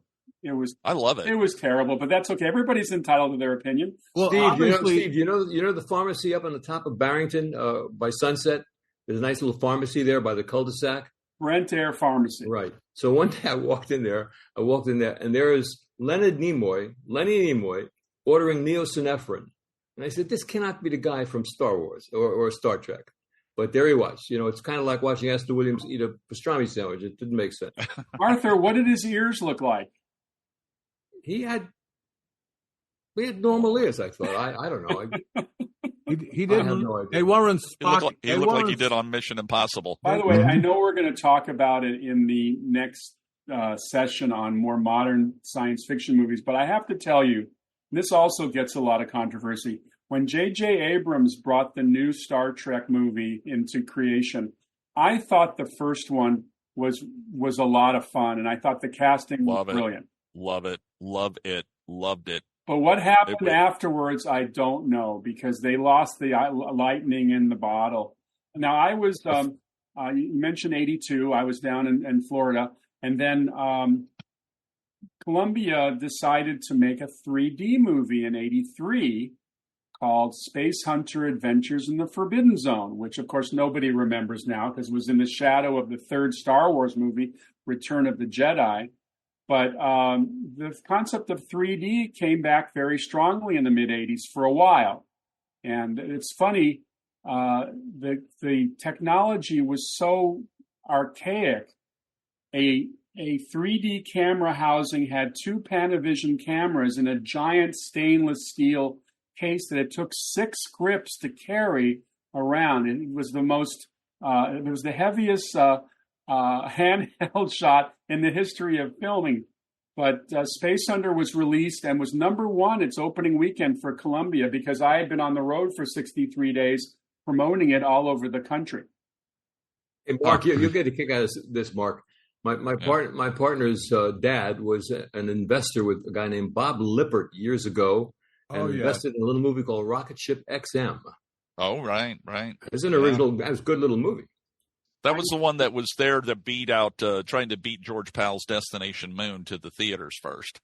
I love it. It was terrible, but that's okay. Everybody's entitled to their opinion. Well, Steve, you know the pharmacy up on the top of Barrington by Sunset? There's a nice little pharmacy there by the cul-de-sac. Rent Air Pharmacy. Right. So one day I walked in there, and there is Lenny Nimoy, ordering neosynephrine. And I said, this cannot be the guy from Star Wars or Star Trek. But there he was. You know, it's kind of like watching Esther Williams eat a pastrami sandwich. It didn't make sense. Arthur, what did his ears look like? We had normal ears, I thought. I don't know. He didn't. I have no idea. They weren't Spock. He looked like he did on Mission Impossible. By the way, I know we're going to talk about it in the next session on more modern science fiction movies, but I have to tell you, this also gets a lot of controversy. When J.J. Abrams brought the new Star Trek movie into creation, I thought the first one was a lot of fun, and I thought the casting was brilliant. Loved it. But what happened afterwards, I don't know, because they lost the lightning in the bottle. Now, I was, you mentioned 82. I was down in Florida, and then Columbia decided to make a 3D movie in 83 called Space Hunter Adventures in the Forbidden Zone, which, of course, nobody remembers now because it was in the shadow of the third Star Wars movie, Return of the Jedi. But the concept of 3D came back very strongly in the mid-'80s for a while. And it's funny, the technology was so archaic. A 3D camera housing had two Panavision cameras in a giant stainless steel case that it took 6 grips to carry around. And it was it was the heaviest handheld shot in the history of filming. But Space Hunter was released and was #1 its opening weekend for Columbia because I had been on the road for 63 days promoting it all over the country. Hey, Mark, you'll get a kick out of this, Mark. My partner's dad was an investor with a guy named Bob Lippert years ago, and invested in a little movie called Rocket Ship XM. Oh, right. It's an original, it was a good little movie. That was the one that was there to beat out, trying to beat George Powell's Destination Moon to the theaters first.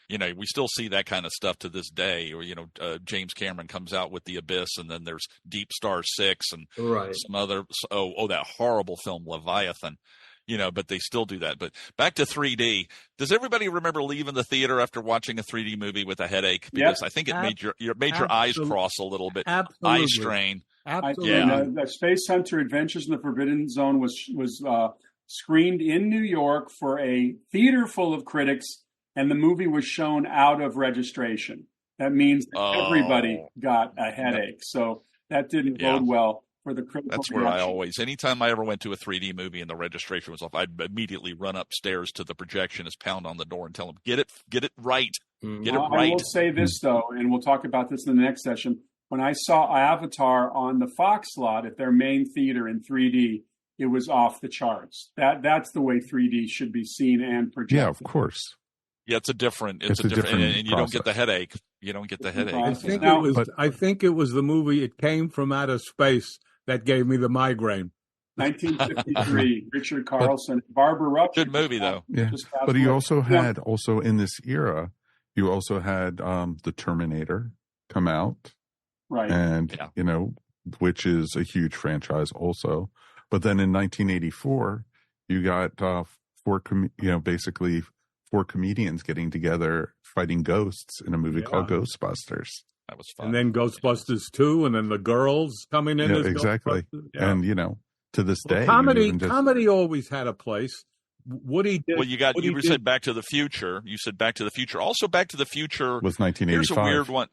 You know, we still see that kind of stuff to this day. Or, James Cameron comes out with The Abyss, and then there's Deep Star 6 and some other. That horrible film Leviathan. But they still do that. But back to 3D. Does everybody remember leaving the theater after watching a 3D movie with a headache? Because I think it made your eyes cross a little bit. Absolutely. Eye strain. Absolutely. Yeah. The Space Hunter Adventures in the Forbidden Zone was screened in New York for a theater full of critics, and the movie was shown out of registration. That means that everybody got a headache. So that didn't bode well for the critical That's where anytime I ever went to a 3D movie and the registration was off, I'd immediately run upstairs to the projectionist, pound on the door, and tell them, get it right. Get it right. I will say this, though, and we'll talk about this in the next session. When I saw Avatar on the Fox lot at their main theater in 3D, it was off the charts. That's the way 3D should be seen and projected. Yeah, of course. Yeah, it's a different, and you don't get the headache. You don't get the headache. I think it was the movie It Came from Outer Space that gave me the migraine. 1953, Richard Carlson, Barbara Rupp. Good movie, though. Yeah, but he also had, in this era, you also had The Terminator come out. Right. And, which is a huge franchise also. But then in 1984, you got four comedians getting together fighting ghosts in a movie called Ghostbusters. That was fun. And then Ghostbusters 2, and then the girls coming in as exactly. Yeah. And, to this day. Comedy always had a place. Woody did. Well, you said Back to the Future. You said Back to the Future. Also, Back to the Future was 1985. Here's a weird one.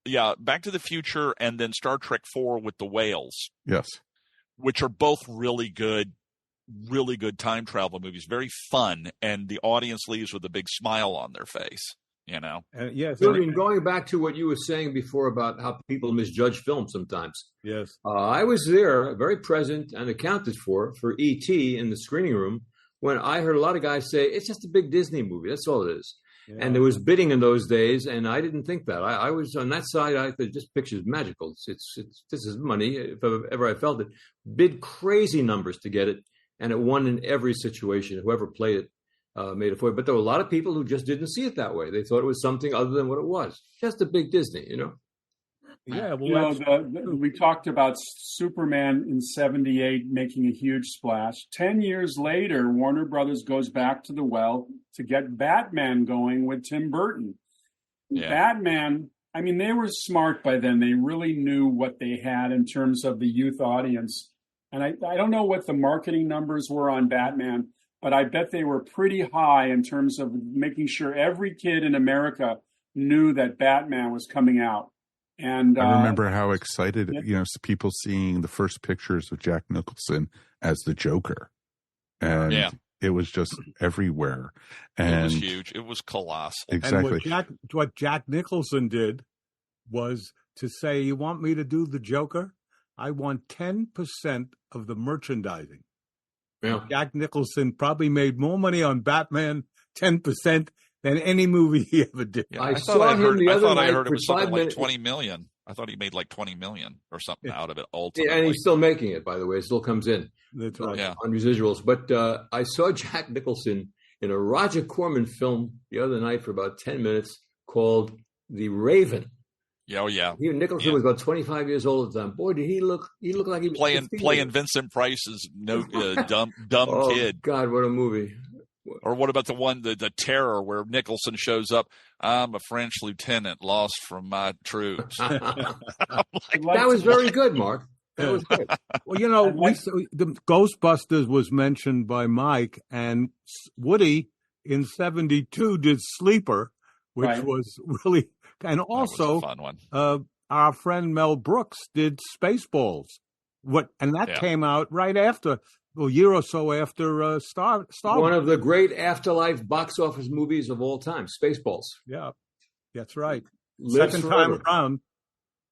Yeah, Back to the Future and then Star Trek 4 with the whales. Yes. Which are both really good really good time travel movies, very fun, and the audience leaves with a big smile on their face. You know, yes. Julian, going back to what you were saying before about how people misjudge films sometimes. Yes. I was there, very present and accounted for E.T. in the screening room when I heard a lot of guys say, it's just a big Disney movie. That's all it is. Yeah. And there was bidding in those days, and I didn't think that. I was on that side. I thought this picture's magical. It's this is money, if ever I felt it. Bid crazy numbers to get it, and it won in every situation. Whoever played it made it for it. But there were a lot of people who just didn't see it that way. They thought it was something other than what it was. Just a big Disney, you know? Yeah, well, we talked about Superman in 78 making a huge splash. 10 years later, Warner Brothers goes back to the well to get Batman going with Tim Burton. Yeah. Batman, I mean, they were smart by then. They really knew what they had in terms of the youth audience. And I don't know what the marketing numbers were on Batman, but I bet they were pretty high in terms of making sure every kid in America knew that Batman was coming out. And I remember how excited, people seeing the first pictures of Jack Nicholson as the Joker. And it was just everywhere. And it was huge. It was colossal. Exactly. And what Jack Nicholson did was to say, you want me to do the Joker? I want 10% of the merchandising. Yeah. Jack Nicholson probably made more money on Batman, 10%, than any movie he ever did. Yeah, I thought I heard it was something like 20 million. I thought he made like 20 million or something out of it ultimately. Yeah, and he's still making it, by the way. It still comes in. That's right. On residuals. But I saw Jack Nicholson in a Roger Corman film the other night for about 10 minutes called The Raven. Yeah, oh yeah. Nicholson was about 25 years old at the time. Boy, did he look like he was playing Vincent Price's dumb kid. Oh God, what a movie. Or what about the one, the Terror, where Nicholson shows up? I'm a French lieutenant lost from my troops. That was very good, Mark. That was good. Well, the Ghostbusters was mentioned by Mike, and Woody in 72 did Sleeper, which was really, and also that was a fun one. Our friend Mel Brooks did Spaceballs. That came out right after. A year or so after Star One Wars. of the great afterlife box office movies of all time, Spaceballs. Yeah, that's right. Lives Second forever. time around.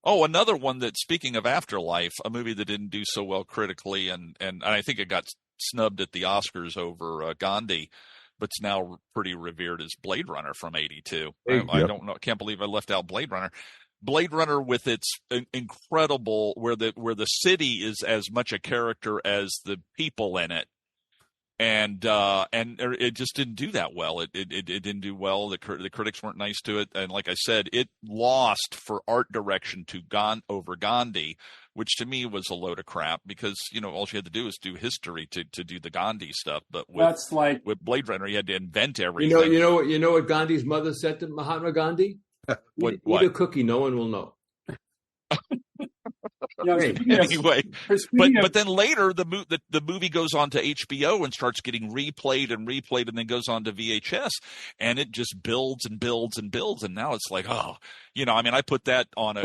Oh, another one that, speaking of Afterlife, a movie that didn't do so well critically, and I think it got snubbed at the Oscars over Gandhi, but's now pretty revered as Blade Runner from 82. I don't know. I can't believe I left out Blade Runner. Blade Runner with its incredible, where the city is as much a character as the people in it, and it just didn't do that well. It didn't do well. The critics weren't nice to it, and like I said, it lost for art direction to over Gandhi, which to me was a load of crap because all she had to do was do history to do the Gandhi stuff. But with Blade Runner, you had to invent everything. You know what Gandhi's mother said to Mahatma Gandhi? Eat a cookie, no one will know. Anyway, but then later the movie goes on to HBO and starts getting replayed, and then goes on to VHS, and it just builds and builds and builds, and now it's like, I put that on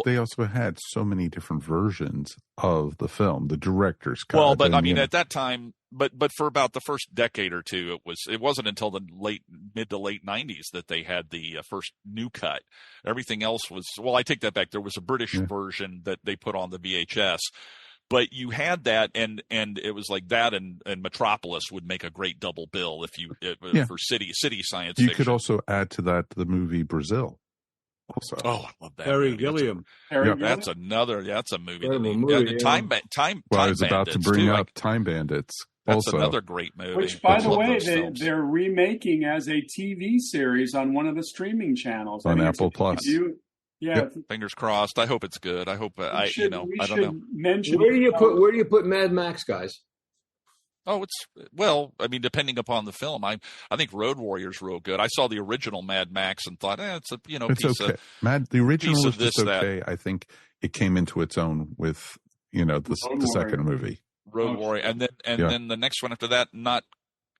They also had so many different versions of the film, the director's cut. Well, but at that time. But for about the first decade or two, it wasn't until the mid to late 90s that they had the first new cut. Everything else was, well, I take that back. There was a British version that they put on the VHS, but you had that, and it was like that, and Metropolis would make a great double bill for city science fiction. You could also add to that the movie Brazil. Also. Oh, I love that. Terry Gilliam. That's a movie. Time I was about to bring up Time Bandits. That's also another great movie. Which, by the way, they're remaking as a TV series on one of the streaming channels. On Apple Plus. Fingers crossed. I hope it's good. I hope I don't know. Mention where do you put Mad Max, guys? Oh, depending upon the film, I think Road Warrior's real good. I saw the original Mad Max and thought, it's piece okay. The original was just okay. I think it came into its own with the second movie. Road Warrior, and then the next one after that, not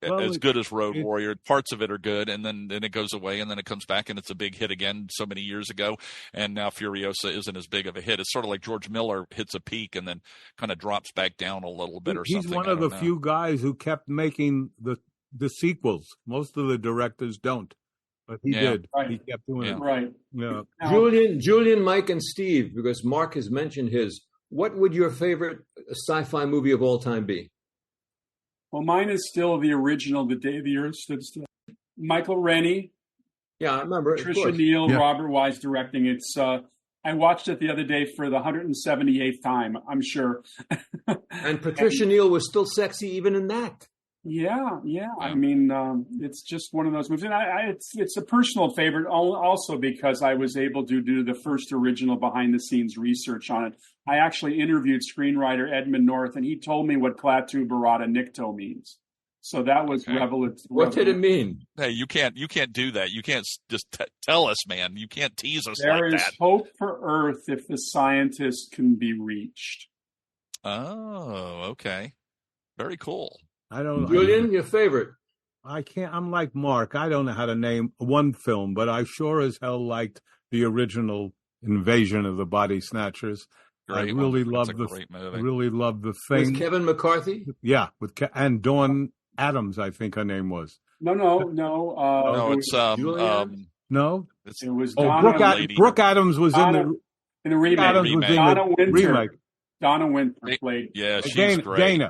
as good as Road Warrior. Parts of it are good, and then it goes away, and then it comes back, and it's a big hit again so many years ago, and now Furiosa isn't as big of a hit. It's sort of like George Miller hits a peak and then kind of drops back down a little bit or something. He's one of the few guys who kept making the sequels. Most of the directors don't, but he did. Right. He kept doing it. Right. Yeah. Julian, Mike, and Steve, because Mark has mentioned his. What would your favorite sci-fi movie of all time be? Well, mine is still the original, The Day the Earth Stood Still. Michael Rennie. Yeah, I remember. Patricia Neal, Robert Wise directing. It's. I watched it the other day for the 178th time, I'm sure. And Patricia Neal was still sexy even in that. Yeah. I mean, it's just one of those movies. And it's a personal favorite also because I was able to do the first original behind-the-scenes research on it. I actually interviewed screenwriter Edmund North, and he told me what Klaatu Barada Nikto means. So that was revelatory. What did it mean? Hey, you can't do that. You can't just tell us, man. You can't tease us like that. There is hope for Earth if the scientists can be reached. Oh, okay. Very cool. Julian, your favorite? I can't. I'm like Mark. I don't know how to name one film, but I sure as hell liked the original Invasion of the Body Snatchers. I really loved the thing. With Kevin McCarthy? Yeah, and Dawn Adams, I think her name was. No. No, it's no. It was Brooke Adams was in the remake. Adams was in the remake. Donna Winter played. Yeah, she's great.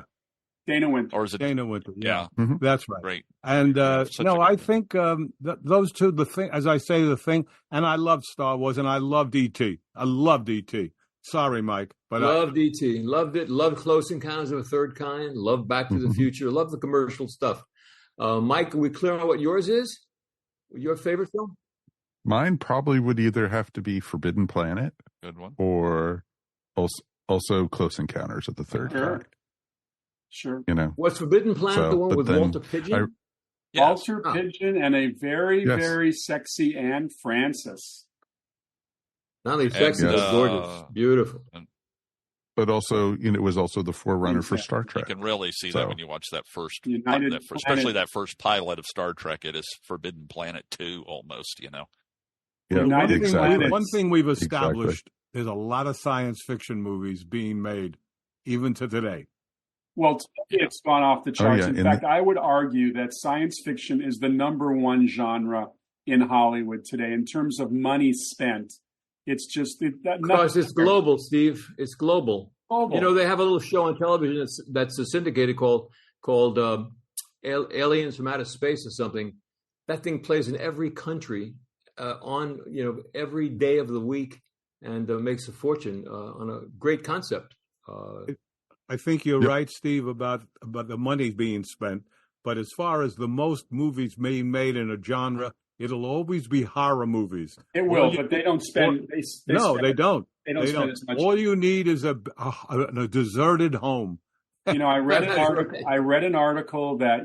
Dana Winter. Or is it Dana Winter? Yeah. Mm-hmm. That's right. Great. And I think those two, the thing, as I say, the thing, and I loved Star Wars, and I loved E.T. I loved E.T. Sorry, Mike, but loved E.T. Loved it. Loved Close Encounters of a Third Kind. Loved Back to the Future. Loved the commercial stuff. Mike, are we clear on what yours is? Your favorite film? Mine probably would either have to be Forbidden Planet, good one, or also Close Encounters of the Third Kind. Sure. What's Forbidden Planet? The one with Walter Pidgeon? Walter Pidgeon and a very, very sexy Anne Francis. Not only sexy, but gorgeous. Beautiful. But also, it was also the forerunner for Star Trek. You can really see that when you watch that especially that first pilot of Star Trek. It is Forbidden Planet 2 almost, Yeah, exactly. One thing we've established is a lot of science fiction movies being made, even to today. Well, it's gone off the charts. In fact, I would argue that science fiction is the number one genre in Hollywood today in terms of money spent. It's just because it's global, Steve. It's global. They have a little show on television that's syndicated called Aliens from Outer Space or something. That thing plays in every country on every day of the week and makes a fortune on a great concept. I think you're right, Steve, about the money being spent. But as far as the most movies being made in a genre, it'll always be horror movies. It will, but they don't spend. They don't. They don't spend as much. All you need is a deserted home. I read an article. I read an article that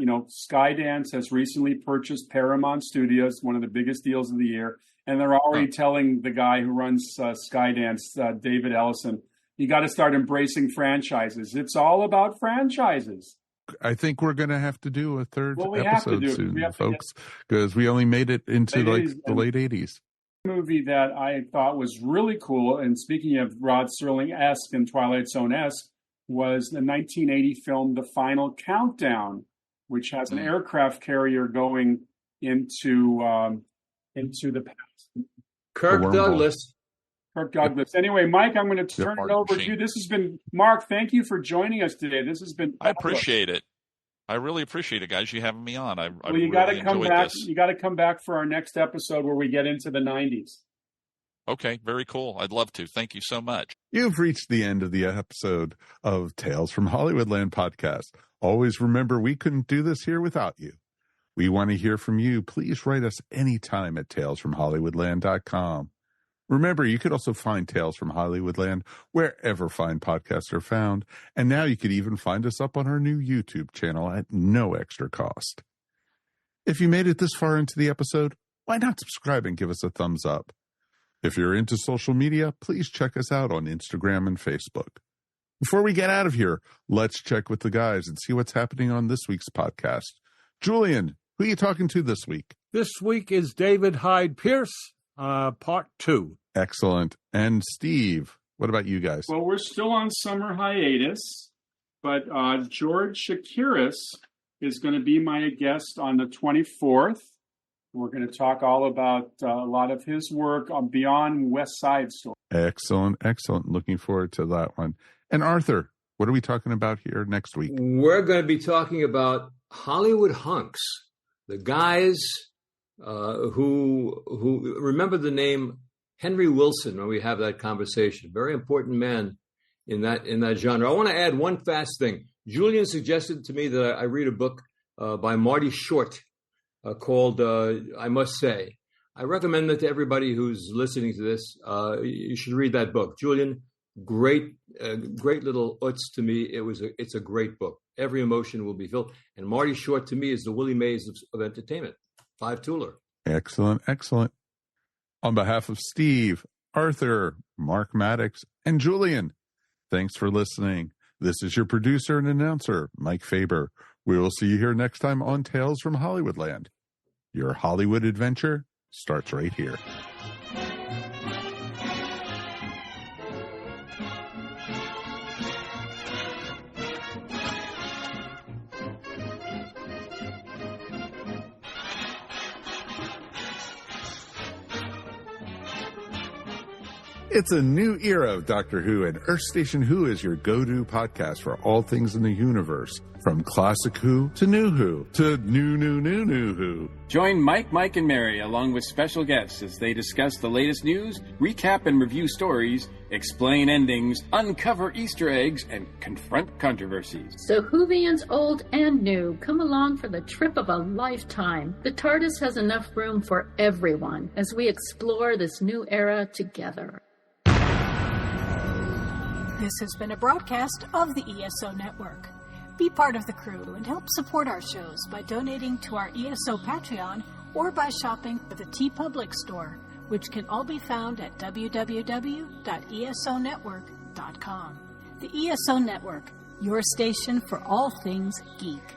Skydance has recently purchased Paramount Studios, one of the biggest deals of the year, and they're already telling the guy who runs Skydance, David Ellison, you got to start embracing franchises. It's all about franchises. I think we're going to have to do a third episode soon, folks, because we only made it into the late 80s. Movie that I thought was really cool, and speaking of Rod Serling-esque and Twilight Zone-esque, was the 1980 film The Final Countdown, which has an aircraft carrier going into the past. Kirk Douglas. Anyway, Mike, I'm going to turn it over to you. This has been Mark. Thank you for joining us today. This has been. I appreciate it. I really appreciate it, guys. You having me on. You got to come back. You got to come back for our next episode where we get into the 90s. Okay, very cool. I'd love to. Thank you so much. You've reached the end of the episode of Tales from Hollywoodland podcast. Always remember, we couldn't do this here without you. We want to hear from you. Please write us anytime at talesfromhollywoodland.com. Remember, you could also find Tales from Hollywoodland wherever fine podcasts are found. And now you could even find us up on our new YouTube channel at no extra cost. If you made it this far into the episode, why not subscribe and give us a thumbs up? If you're into social media, please check us out on Instagram and Facebook. Before we get out of here, let's check with the guys and see what's happening on this week's podcast. Julian, who are you talking to this week? This week is David Hyde Pierce, part 2. Excellent. And Steve, what about you guys? Well, we're still on summer hiatus, but George Shakiris is going to be my guest on the 24th. We're going to talk all about a lot of his work on Beyond West Side Story. Excellent, excellent. Looking forward to that one. And Arthur, what are we talking about here next week? We're going to be talking about Hollywood hunks, the guys who remember the name Henry Wilson when we have that conversation. Very important man in that genre. I want to add one fast thing. Julian suggested to me that I read a book by Marty Short called I Must Say. I recommend that to everybody who's listening to this. You should read that book. Julian, great little utz to me. It's a great book. Every emotion will be filled. And Marty Short to me is the Willie Mays of entertainment. Five-tooler. Excellent, excellent. On behalf of Steve, Arthur, Mark Maddox, and Julian, thanks for listening. This is your producer and announcer, Mike Faber. We will see you here next time on Tales from Hollywoodland. Your Hollywood adventure starts right here. It's a new era of Doctor Who, and Earth Station Who is your go-to podcast for all things in the universe. From classic Who to new Who to new Who. Join Mike, and Mary along with special guests as they discuss the latest news, recap and review stories, explain endings, uncover Easter eggs, and confront controversies. So Whovians old and new, come along for the trip of a lifetime. The TARDIS has enough room for everyone as we explore this new era together. This has been a broadcast of the ESO Network. Be part of the crew and help support our shows by donating to our ESO Patreon or by shopping at the TeePublic store, which can all be found at www.esonetwork.com. The ESO Network, your station for all things geek.